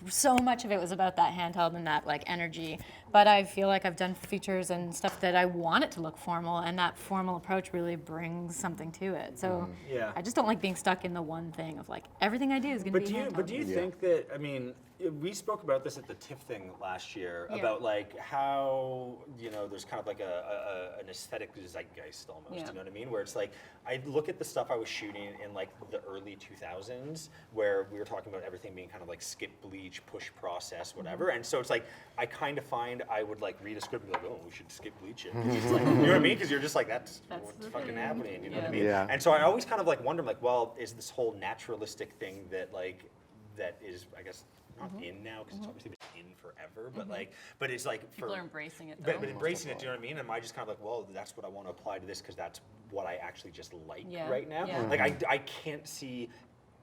so much of it was about that handheld and that like energy. But I feel like I've done features and stuff that I want it to look formal, and that formal approach really brings something to it. So Yeah. I just don't like being stuck in the one thing of like everything I do is going to But be do you handheld. but do you think that, I mean, we spoke about this at the TIFF thing last year Yeah. about like how, you know, there's kind of like an aesthetic zeitgeist almost, Yeah. you know what I mean? Where it's like I look at the stuff I was shooting in like the early 2000s where we were talking about everything being kind of like skip bleach, push process, whatever. And so it's like I kind of find I would like read a script and be like, oh, we should skip bleach it. 'Cause it's like, you know what I mean? Because you're just like, that's what's the fucking thing. happening, you know what I Yeah. mean? Yeah. And so I always kind of like wonder, like, well, is this whole naturalistic thing that like that is, I guess, not in now because it's obviously been in forever, but like, but it's like People for are embracing it though. but embracing it, do you know what I mean? Am I just kind of like, well, that's what I want to apply to this because that's what I actually just like Yeah, right now? yeah. Like I can't see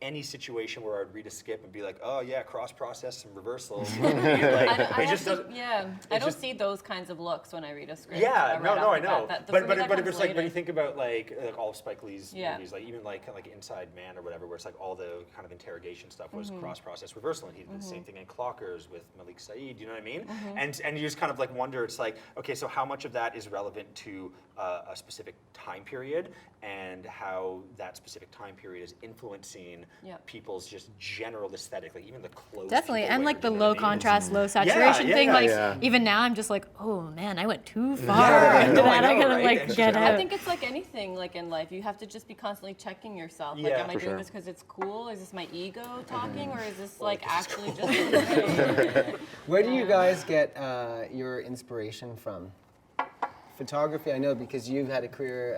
any situation where I'd read a skip and be like, oh yeah, cross process and reversals. You know what I mean? Like, I it just also- doesn't. yeah, I don't just- see those kinds of looks when I read a script. Yeah, right no, off I the know. bat. For But me, but that if comes it's like when later. you think about like all of Spike Lee's Yeah. movies, like even like Inside Man or whatever, where it's like all the kind of interrogation stuff was cross process reversal, and he did the same thing in Clockers with Malik Saeed. You know what I mean? And you just kind of like wonder, it's like, okay, so how much of that is relevant to a specific time period, and how that specific time period is influencing Yep. people's just general aesthetic, like even the clothes. Definitely, people and wear, like the you know low what I mean? contrast, low saturation yeah, thing. yeah, Like yeah. even now, I'm just like, oh man, I went too far Yeah, into no, I that. I know, gotta right? like It's get just- out. I think it's like anything like in life. You have to just be constantly checking yourself. Like, Yeah, am I for doing sure. this because it's cool? Is this my ego talking, or is this like actually just? Where do you guys get your inspiration from? Photography, I know because you've had a career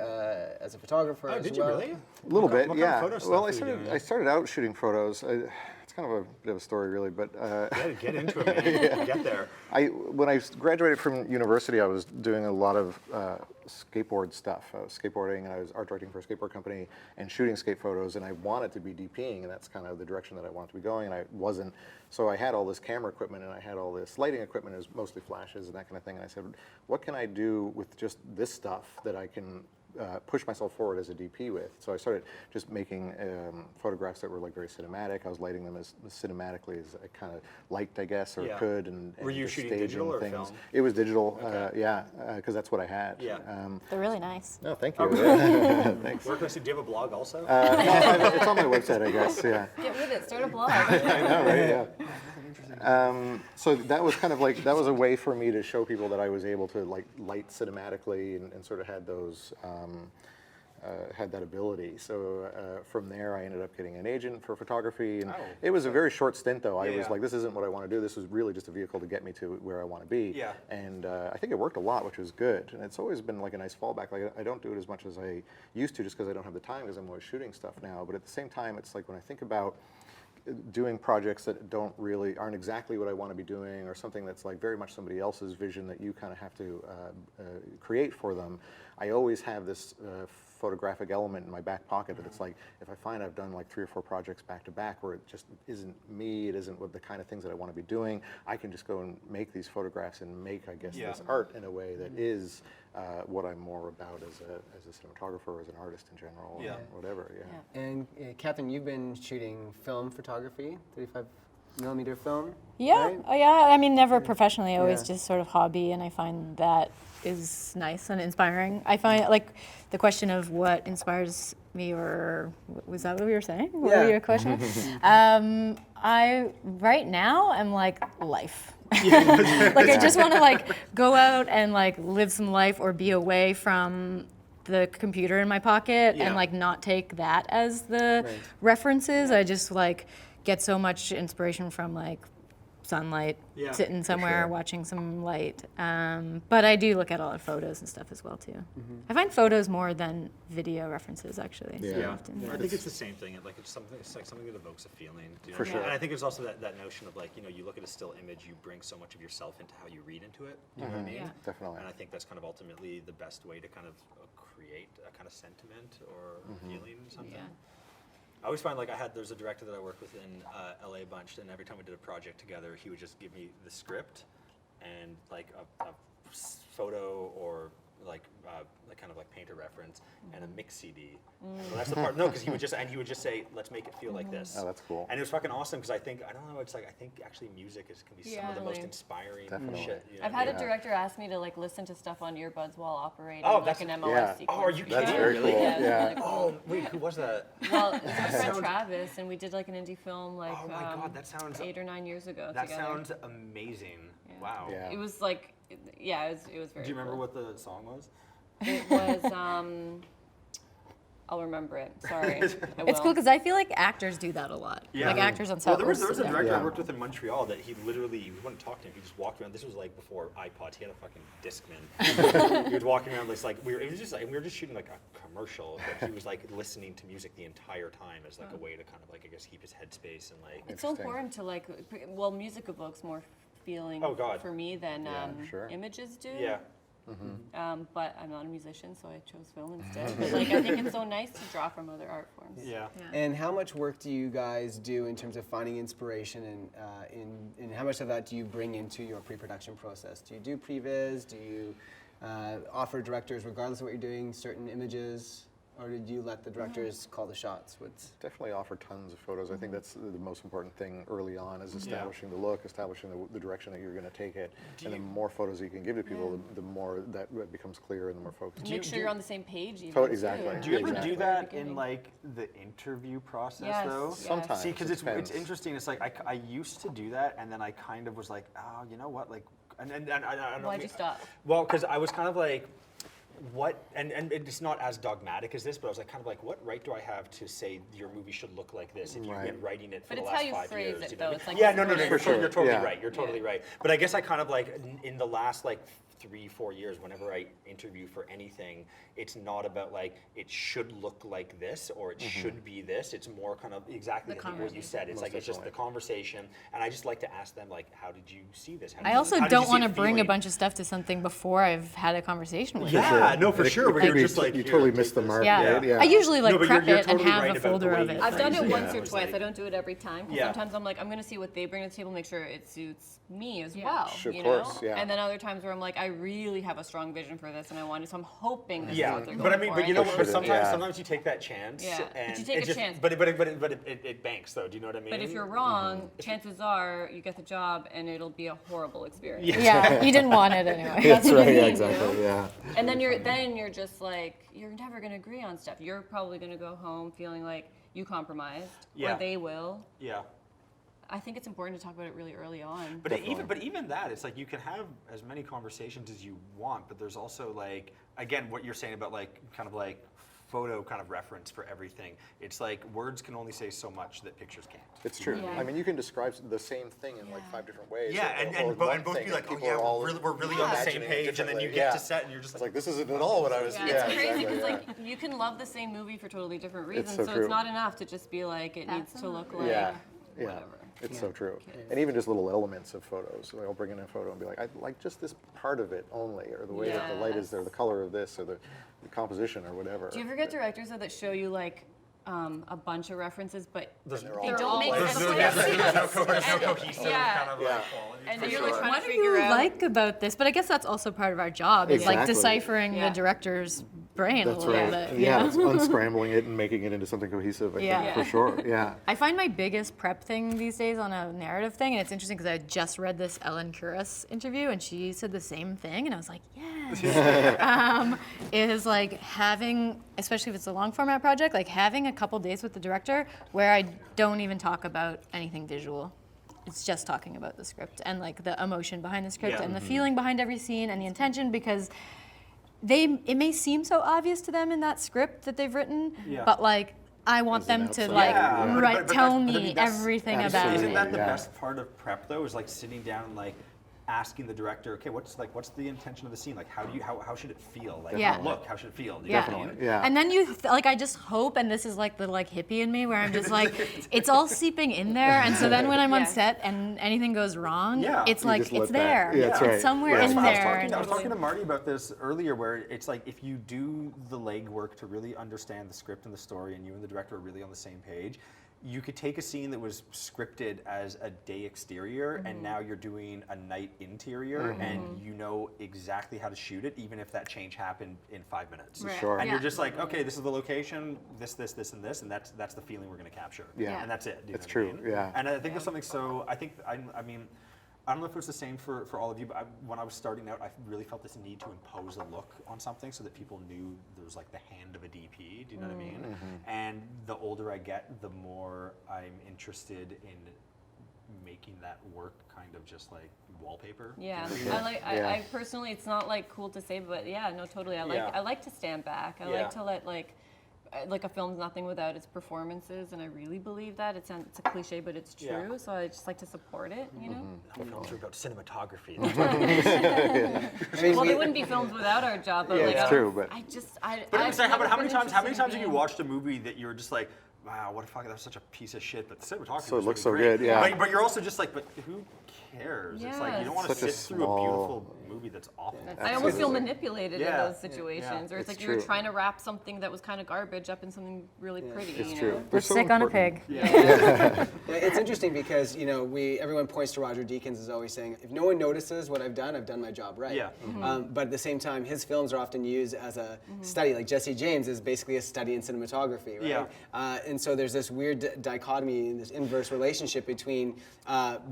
as a photographer Oh, as did you well. really? A little bit, What yeah. kind of photo Well, stuff are you doing? I started out shooting photos. It's kind of a bit of a story, really, but Get into it, man. Get there. when I graduated from university, I was doing a lot of skateboard stuff. I was skateboarding, and I was art directing for a skateboard company and shooting skate photos, and I wanted to be DPing, and that's kind of the direction that I wanted to be going, and I wasn't. So I had all this camera equipment, and I had all this lighting equipment. It was mostly flashes and that kind of thing, and I said, what can I do with just this stuff that I can push myself forward as a DP with? So I started just making photographs that were like very cinematic. I was lighting them as cinematically as I kind of liked, I guess, or Yeah. could. And Were you just shooting staging digital or things. film? It was digital, Okay. yeah, because that's what I had. Yeah. They're really nice. No, thank you. Yeah. Thanks. Where can I see? Do you have a blog also? No, it's on my website, I guess. Yeah. Get with it. Start a blog. I know, right? Yeah. So that was kind of like, that was a way for me to show people that I was able to like light cinematically and sort of had those had that ability. So from there, I ended up getting an agent for photography, and Oh. it was a very short stint, though. I Yeah, was yeah. like, this isn't what I want to do. This was really just a vehicle to get me to where I want to be. Yeah. And I think it worked a lot, which was good. And it's always been like a nice fallback. Like I don't do it as much as I used to, just because I don't have the time, because I'm always shooting stuff now. But at the same time, it's like when I think about doing projects that aren't exactly what I want to be doing, or something that's like very much somebody else's vision that you kind of have to create for them, I always have this photographic element in my back pocket that it's like, if I find I've done like 3 or 4 projects back to back where it just isn't me, it isn't what the kind of things that I want to be doing, I can just go and make these photographs and make, I guess, this art in a way that is what I'm more about as a cinematographer, as an artist in general, Yeah. or whatever. Yeah. And Catherine, you've been shooting film photography, 35mm film. Yeah, right? oh, yeah. I mean, never professionally, always Yeah. just sort of hobby, and I find that is nice and inspiring. I find like the question of what inspires me, or was that what we were saying? What Yeah. were your question? I right now am like life. Like I just want to like go out and like live some life, or be away from the computer in my pocket Yeah. and like not take that as the Right. references. I just like get so much inspiration from like sunlight, Yeah, sitting somewhere sure. watching some light. But I do look at a lot of photos and stuff as well too. I find photos more than video references actually. Yeah. Often. I think it's the same thing. Like it's like something that evokes a feeling. Do you know For what I mean? sure. And I think there's also that notion of like, you know, you look at a still image, you bring so much of yourself into how you read into it. You know what I mean? Yeah. Definitely. And I think that's kind of ultimately the best way to kind of create a kind of sentiment or feeling or something. Yeah. I always find like there's a director that I work with in LA a bunch, and every time we did a project together, he would just give me the script and like a photo or like kind of like painter reference and a mix CD. So that's the part. No, because he would just say, let's make it feel like this. Oh, that's cool. And it was fucking awesome because I think I think actually music can be some of the most Totally. inspiring Definitely. shit. You know I've what I had mean? a director ask me to like listen to stuff on earbuds while operating Oh, like that's- an MOS yeah. sequence. Oh, are you That's kidding? very Really? cool. Yeah, it's Yeah. kinda cool. Oh, wait, who was that? Well, it's my friend Travis, and we did like an indie film like Oh my God, that sounds 8 or 9 years ago That together. sounds amazing. Yeah. Wow. Yeah. It was like, yeah, it was very. Do you remember cool. what the song was? It was? I'll remember it. Sorry. I It's will. cool because I feel like actors do that a lot. Yeah. Like actors on set. Well, there was will a sit down. director I Yeah. worked with in Montreal that he literally, we wouldn't talk to him. He just walked around. This was like before iPods. He had a fucking Discman. He was walking around this like we were just shooting like a commercial, but he was like listening to music the entire time as like a way to kind of like I guess keep his headspace and like. It's so Interesting. important to like. Well, music evokes more feeling Oh, God. for me than sure. images do. Yeah. But I'm not a musician, so I chose film instead. But like, I think it's so nice to draw from other art forms. Yeah. And how much work do you guys do in terms of finding inspiration, and how much of that do you bring into your pre-production process? Do you do previs? Do you offer directors, regardless of what you're doing, certain images? Or did you let the directors call the shots? Definitely offer tons of photos. I think that's the most important thing early on, is establishing the look, establishing the direction that you're going to take it. And the more photos that you can give to people, the more that becomes clear and the more focused. Make sure you're on the same page. Even Oh, too. exactly. Do you ever Exactly. do that Beginning. in like the interview process Yes, though? yes. Sometimes. See, because it it's depends. interesting. It's like I used to do that, and then I kind of was like, oh, you know what, like, and I don't. Why'd you stop? Well, because I was kind of like, what, and it's not as dogmatic as this, but I was like, kind of like, what right do I have to say your movie should look like this if you've Right. been writing it for But the it's last how you 5 phrase years? it, You know though. what I It's mean? like Yeah, it's no, really- you're, For sure, you're totally yeah. right. You're totally Yeah. right. But I guess I kind of like in the last like 3-4 years, whenever I interview for anything, it's not about like it should look like this or it should be this. It's more kind of exactly The I think what you said. It's Most like it's just the definitely. conversation, and I just like to ask them like, how did you see this? How did I you- also how did you don't see want it to bring a feeling? bunch of stuff to something before I've had a conversation with Yeah, them. no, for It- sure. it But could you're be just like you here, totally take missed the this. mark. Yeah. Right? Yeah. I usually like No, but prep you're it and totally have right a about the folder way of you it. I've done it Yeah. once or It's twice. like- I don't do it every time. 'Cause Yeah. sometimes I'm like, I'm gonna see what they bring to the table, make sure it suits me as Yeah. well. Sure, of you course, know? yeah. And then other times where I'm like, I really have a strong vision for this, and I want to. So I'm hoping this is Yeah, what they're but going I mean, for. but you know, and what, then but we'll sometimes see. sometimes you take that chance. Yeah, but and you take it a just, chance. But it banks though. Do you know what I mean? But if you're wrong, chances are you get the job, and it'll be a horrible experience. Yeah, you didn't want it anyway. That's what I right. Yeah, mean, exactly. you Yeah. And then you're just like, you're never gonna agree on stuff. You're probably gonna go home feeling like you compromised, Yeah. or they will. yeah. I think it's important to talk about it really early on. But even that, it's like you can have as many conversations as you want, but there's also like again what you're saying about like kind of like photo kind of reference for everything. It's like words can only say so much that pictures can't. It's true. Yeah. I mean, you can describe the same thing in like 5 different ways. Yeah, or and one both thing, be like, oh people yeah, are all we're really on the same imagining it page, and then you differently. get Yeah. to set, and you're just It's like, this isn't at all what I was. It's crazy exactly, because yeah. like you can love the same movie for totally different reasons, so so true. it's not enough to just be like it needs to look like Yeah, whatever. it's so true. And even just little elements of photos. Like, I'll bring in a photo and be like, I like just this part of it only, or the way that the light is there, the color of this, or the composition, or whatever. Do you ever get directors though that show you like a bunch of references, but they all don't make like- sense? there's no cohesive Yeah. kind of Yeah. quality. And for you're sure. like trying What to do figure you out. like about this? But I guess that's also part of our job, is like Exactly. deciphering Yeah. the director's brain That's a little right. bit. Yeah, you it's know? unscrambling it and making it into something cohesive, I Yeah. think, for sure. Yeah. I find my biggest prep thing these days on a narrative thing, and it's interesting because I just read this Ellen Kuras interview, and she said the same thing, and I was like, yes. Is like having, especially if it's a long format project, like having a couple days with the director where I don't even talk about anything visual. It's just talking about the script and like the emotion behind the script Yeah. and the feeling behind every scene and the intention, because it may seem so obvious to them in that script that they've written, Yeah. but like I want As an them to outsider, like Yeah, but tell that's- but I me mean, that's- everything about absolutely. it. Isn't that the Yeah. best part of prep though? Is like sitting down and like asking the director, okay, what's the intention of the scene? Like, how should it feel? Like, Yeah. how it look? How should it feel? Do you Yeah. know what I mean? Yeah. And then like I just hope, and this is like the like hippie in me, where I'm just like, it's all seeping in there, and so then when I'm on Yes. set and anything goes wrong, Yeah. it's You like just let it's that- there. yeah, that's right. It's somewhere Yeah. in I was there. talking, and I was talking to Marty about this earlier, where it's like if you do the legwork to really understand the script and the story, and you and the director are really on the same page, you could take a scene that was scripted as a day exterior, and now you're doing a night interior, and you know exactly how to shoot it, even if that change happened in 5 minutes. Right. Sure. And Yeah. you're just like, okay, this is the location, this, and this, and that's the feeling we're going to capture. Yeah. And that's it. Do you It's know what I true, mean? yeah. And I think there's something so, I mean, I don't know if it's the same for all of you, but when I was starting out, I really felt this need to impose a look on something so that people knew there was like the hand of a DP, do you know what I mean? And the older I get, the more I'm interested in making that work kind of just like wallpaper. Yeah, Do you know what I mean? I Yeah. I personally, it's not like cool to say, but yeah, no, totally. Yeah. I like to stand back. I Yeah. like to let like a film's nothing without its performances, and I really believe that. It's a cliche, but it's true. Yeah. So I just like to support it, you know. Films are about cinematography. I mean, Well, we- they wouldn't be filmed without our job, but Yeah, like it's true, but- I just I. But I'm I've saying, never how many been times have interested you in watched a movie that you were just like, wow, what the fuck, that's such a piece of shit, but the cinematography So it was looks really so great. good, yeah. But you're also just like, but who cares? It's like you don't want to Such a sit through a small- beautiful movie that's awful. I almost feel Absolutely. manipulated in Yeah. those situations, Yeah. or it's It's like you're true. trying to wrap something that was kind of garbage up in something really pretty. It's you true. Know? They're so Lipstick on a important. pig. Yeah, it's interesting because everyone points to Roger Deakins as always saying, if no one notices what I've done my job right. Yeah. But at the same time, his films are often used as a study. Like Jesse James is basically a study in cinematography, right? Yeah. And so there's this weird dichotomy, this inverse relationship between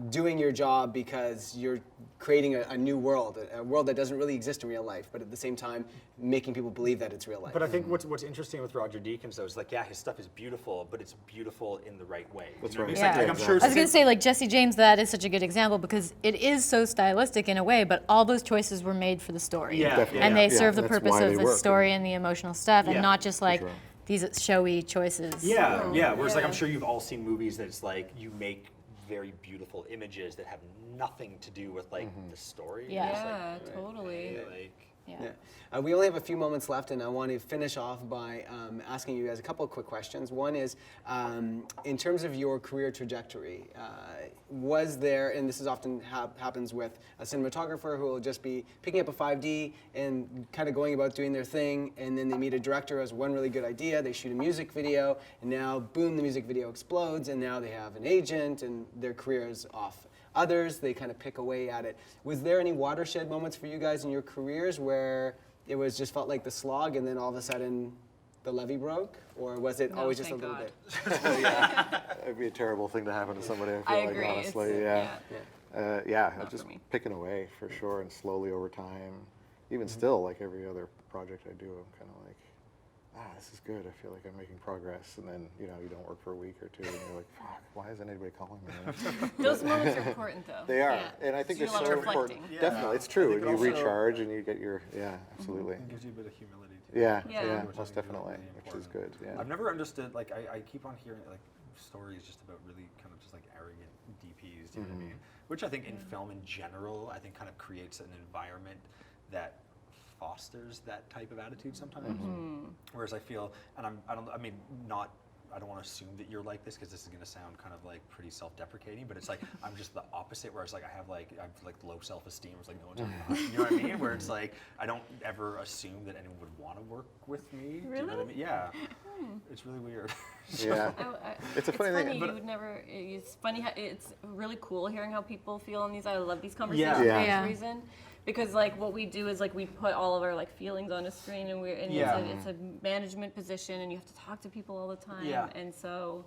doing your job because you're creating a new world, a world that doesn't really exist in real life, but at the same time, making people believe that it's real life. But I think what's interesting with Roger Deakins though is like, yeah, his stuff is beautiful, but it's beautiful in the right way. That's You know what I mean? right. It's like- Yeah. like, I'm sure I was gonna say, like Jesse James, that is such a good example because it is so stylistic in a way, but all those choices were made for the story. Yeah, Definitely. And they Yeah, serve the that's purpose why of they the work. story and the emotional stuff, Yeah, and not just like sure. these showy choices. Yeah, yeah. Whereas like I'm sure you've all seen movies that it's like you make very beautiful images that have nothing to do with like the story. Yeah. It's Yeah, like, totally. like, Yeah. Yeah. We only have a few moments left, and I want to finish off by asking you guys a couple of quick questions. One is, in terms of your career trajectory, was there, and this is often happens with a cinematographer who will just be picking up a 5D and kind of going about doing their thing, and then they meet a director who has one really good idea, they shoot a music video, and now, boom, the music video explodes, and now they have an agent, and their career is off. Others, they kind of pick away at it. Was there any watershed moments for you guys in your careers where it was just felt like the slog and then all of a sudden the levee broke? Or was it No, always just a thank little God. Yeah, it'd be a terrible thing to happen to somebody. I feel I like, agree. It's- honestly, yeah. Yeah, Not just for me. picking away for sure, and slowly over time. Even still, like every other project I do, I'm kind of like, this is good. I feel like I'm making progress, and then you don't work for a week or two, and you're like, fuck, why isn't anybody calling me? Those moments are important, though. They are, Yeah. and I think So they're you love so reflecting. important. Yeah. Definitely, it's I true. think And it you also- recharge, and you get your absolutely. It gives you a bit of humility Yeah, Yeah. yeah, Which I most think is definitely, really which is important. good. Yeah. I've never understood, like, I keep on hearing, like, stories just about really kind of just, like, arrogant DPs, do you know what I mean? Which I think in film in general, I think kind of creates an environment that fosters that type of attitude sometimes. Whereas I feel, and I don't want to assume that you're like this because this is going to sound kind of like pretty self-deprecating, but it's like I'm just the opposite. Where it's like I have like low self-esteem. It's like no one's ever, you know what I mean? Where it's like I don't ever assume that anyone would want to work with me. Do you know what I mean? Yeah, it's really weird. Yeah. It's a funny thing, You but- would never. It's funny how it's really cool hearing how people feel on these. I love these conversations Yeah. for Yeah. this reason, because like what we do is like we put all of our like feelings on a screen, and it's a management position, and you have to talk to people all the time, Yeah. and so.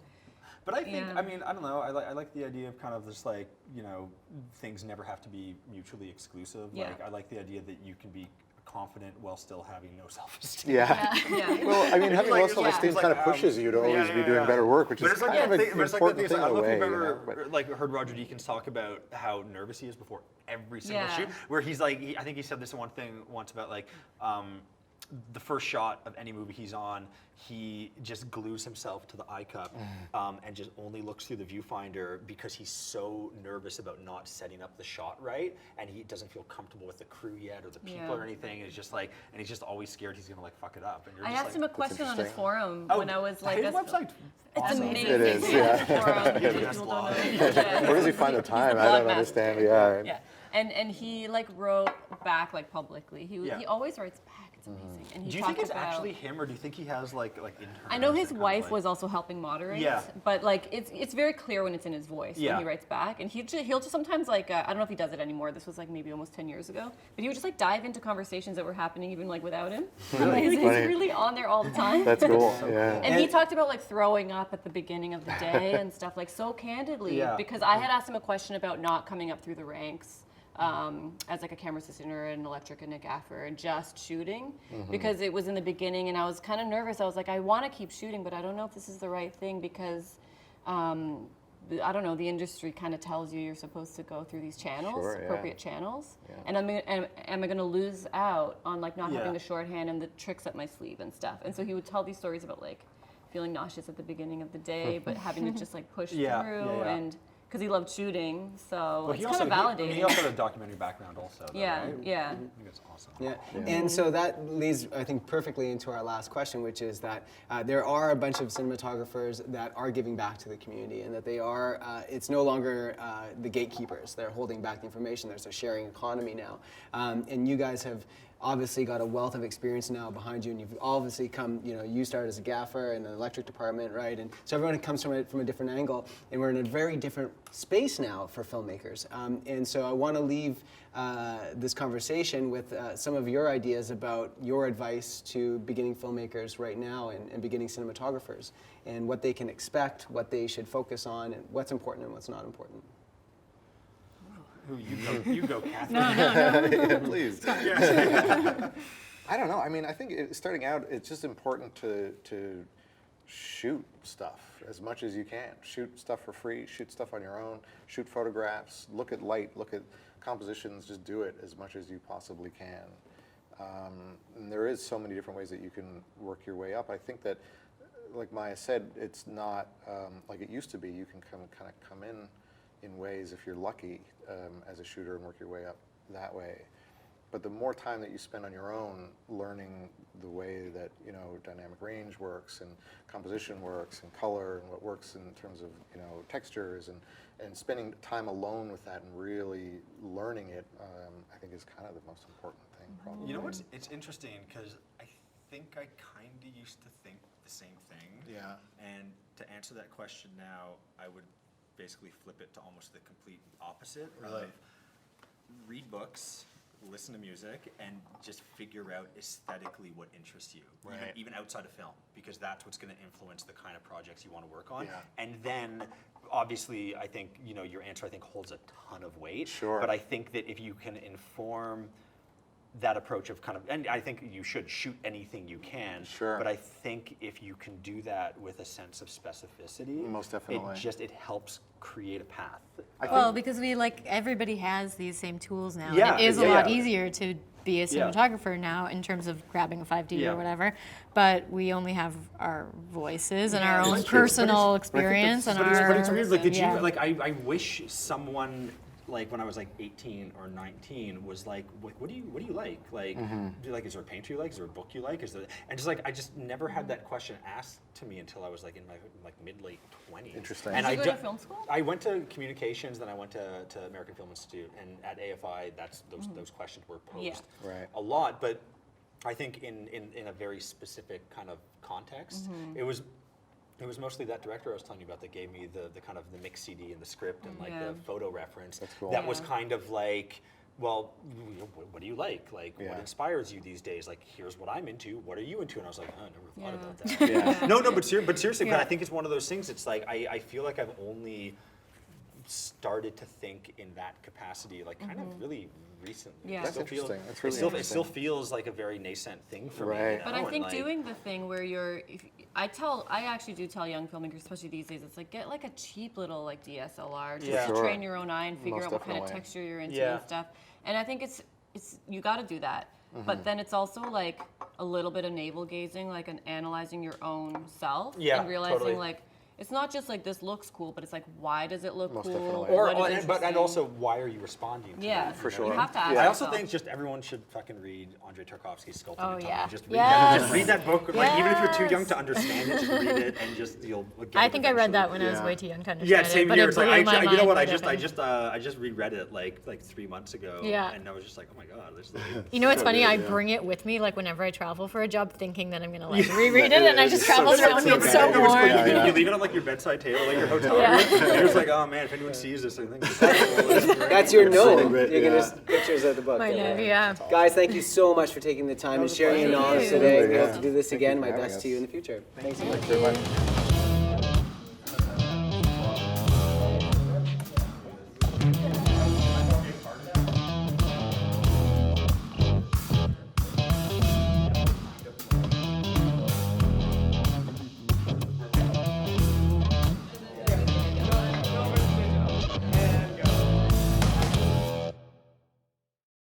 But I think, Yeah. I mean, I don't know. I like the idea of kind of just like, you know, things never have to be mutually exclusive. Yeah. Like I like the idea that you can be confident while still having no self-esteem. Yeah. Yeah. Well, I mean, having Like, low self-esteem it's like, kind of pushes you to always be doing better work, which But is it's like kind of that an thing, but it's like that important thing. thing I in don't a know if way. you've You ever know, but like heard Roger Deakins talk about how nervous he is before every single Yeah. shoot. Where he's like, I think he said this one thing once about like. The first shot of any movie he's on, he just glues himself to the eye cup and just only looks through the viewfinder because he's so nervous about not setting up the shot right, and he doesn't feel comfortable with the crew yet or the people Yeah. or anything. And it's just like, and he's just always scared he's gonna like fuck it up. And you're I just asked like, him a question on his interesting. forum when I was like, his website. It's awesome. amazing. It is, yeah. Forum. Yeah, People that's don't blog. know. where does he find the He's time? the I don't blog understand. master. Yeah. Yeah, and he like wrote back like publicly. Yeah. He always writes back. It's amazing. And he Do you think talked it's about, actually him, or do you think he has like interns? I know his that kind of, wife like- was also helping moderate. Yeah. But like it's very clear when it's in his voice Yeah. when he writes back, and he'll just sometimes like I don't know if he does it anymore. This was like maybe almost 10 years ago, but he would just like dive into conversations that were happening even like without him. He's Funny. really on there all the time. That's cool. Yeah. And he talked about like throwing up at the beginning of the day and stuff like so candidly Yeah. because I had asked him a question about not coming up through the ranks as like a camera assistant or an electric and a gaffer and just shooting because it was in the beginning and I was kind of nervous. I was like, I want to keep shooting, but I don't know if this is the right thing because I don't know, the industry kind of tells you you're supposed to go through these channels, Sure, yeah. appropriate channels. Yeah. And am I going to lose out on like not Yeah. having the shorthand and the tricks up my sleeve and stuff? And so he would tell these stories about like feeling nauseous at the beginning of the day, but having to just like push Yeah, through yeah, yeah. and because he loved shooting, so Well, it's he kind also, of validating. he also had a documentary background also. Though, Yeah, right? yeah. I think it's awesome. Yeah. And so that leads, I think, perfectly into our last question, which is that there are a bunch of cinematographers that are giving back to the community, and that they are. It's no longer the gatekeepers; they're holding back the information. There's a sharing economy now, and you guys have obviously got a wealth of experience now behind you, and you've obviously come. You know, you started as a gaffer in the electric department, right? And so everyone comes from a different angle, and we're in a very different space now for filmmakers. And so I want to leave this conversation with some of your ideas about your advice to beginning filmmakers right now and beginning cinematographers, and what they can expect, what they should focus on, and what's important and what's not important. Who you go, Catherine. Yeah, please. I don't know. I mean, I think starting out, it's just important to shoot stuff as much as you can. Shoot stuff for free. Shoot stuff on your own. Shoot photographs. Look at light. Look at compositions. Just do it as much as you possibly can. And there is so many different ways that you can work your way up. I think that, like Maya said, it's not like it used to be. You can kind of come in ways, if you're lucky, as a shooter and work your way up that way. But the more time that you spend on your own learning the way that, you know, dynamic range works and composition works and color and what works in terms of, you know, textures and spending time alone with that and really learning it, I think is kind of the most important thing, probably. You know what's it's interesting because I think I kind of used to think the same thing. Yeah. And to answer that question now, I would basically flip it to almost the complete opposite Really? of read books, listen to music, and just figure out aesthetically what interests you, Right. even outside of film, because that's what's going to influence the kind of projects you want to work on. Yeah. And then, obviously, I think, you know, your answer, I think, holds a ton of weight. Sure. But I think that if you can inform that approach of kind of, and I think you should shoot anything you can. Sure. But I think if you can do that with a sense of specificity, Most definitely. it helps create a path. Well, because everybody has these same tools now. Yeah, and it is a yeah. lot easier to be a Yeah. cinematographer now in terms of grabbing a 5D Yeah. or whatever. But we only have our voices and our Yeah, own that's true. personal experience and But it's weird. Like, yeah. I wish someone, like when I was like 18 or 19, was like, what do you like? Like, do you like, is there a painter you like? Is there a book you like? And just like, I just never had that question asked to me until I was like in my mid-late 20s. Interesting. And Did you I go to film school? I went to communications, then I went to American Film Institute, and at AFI, those questions were posed Yeah. Right. a lot. But I think in a very specific kind of context, it was mostly that director I was telling you about that gave me the kind of the mix CD and the script and like Yeah. the photo reference. That's cool. That was Yeah. kind of like, well, what do you like? Like, Yeah. what inspires you these days? Like, here's what I'm into. What are you into? And I was like, oh, I never thought Yeah. about that. Yeah. No, but seriously, but Yeah. I think it's one of those things. It's like I feel like I've only started to think in that capacity, like kind of really recently. Yeah. It That's still feels- interesting. That's really it still interesting. feels like a very nascent thing for me. Right. You know? But I and think like, doing the thing where I actually do tell young filmmakers, especially these days, it's like get like a cheap little like DSLR just Yeah. to Sure. train your own eye and figure Most out what kind of definitely. texture you're into Yeah. and stuff. And I think it's you got to do that. But then it's also like a little bit of navel gazing, like an analyzing your own self Yeah, and realizing totally. like it's not just like this looks cool, but it's like why does it look Most cool? definitely. What is and interesting? also why are you responding to yeah, that? For you sure. You have to ask I also yourself. think just everyone should fucking read Andrei Tarkovsky's Sculpting Oh, in Time. yeah. Just read Yes. just read that book. Like even if you're too young Yes. to understand it, just read it and just you'll get I it think I read that eventually. when I was Yeah. way too young to understand Yeah, it. same but here. it It's like blew my you know mind what? I wide just open. reread it like 3 months ago. Yeah. And I was just like, oh my god, this is like, You know what's funny? I good, yeah. bring it with me like whenever I travel for a job, thinking that I'm gonna like reread it, and I just travel around me. It's so No, it's worn. great. Yeah. You leave it on like your bedside table, like your hotel Yeah. room. And you're just like, oh man, if anyone sees this, I think it's cool. That's your note. bit, You can yeah. just pictures of the book. I know, yeah. Guys, thank you so much for taking the time and sharing your pleasure. knowledge Thank you. today. We Yeah. hope to do this Thank you again. for My having best us. to you in the future. Thanks so Thanks much. very much.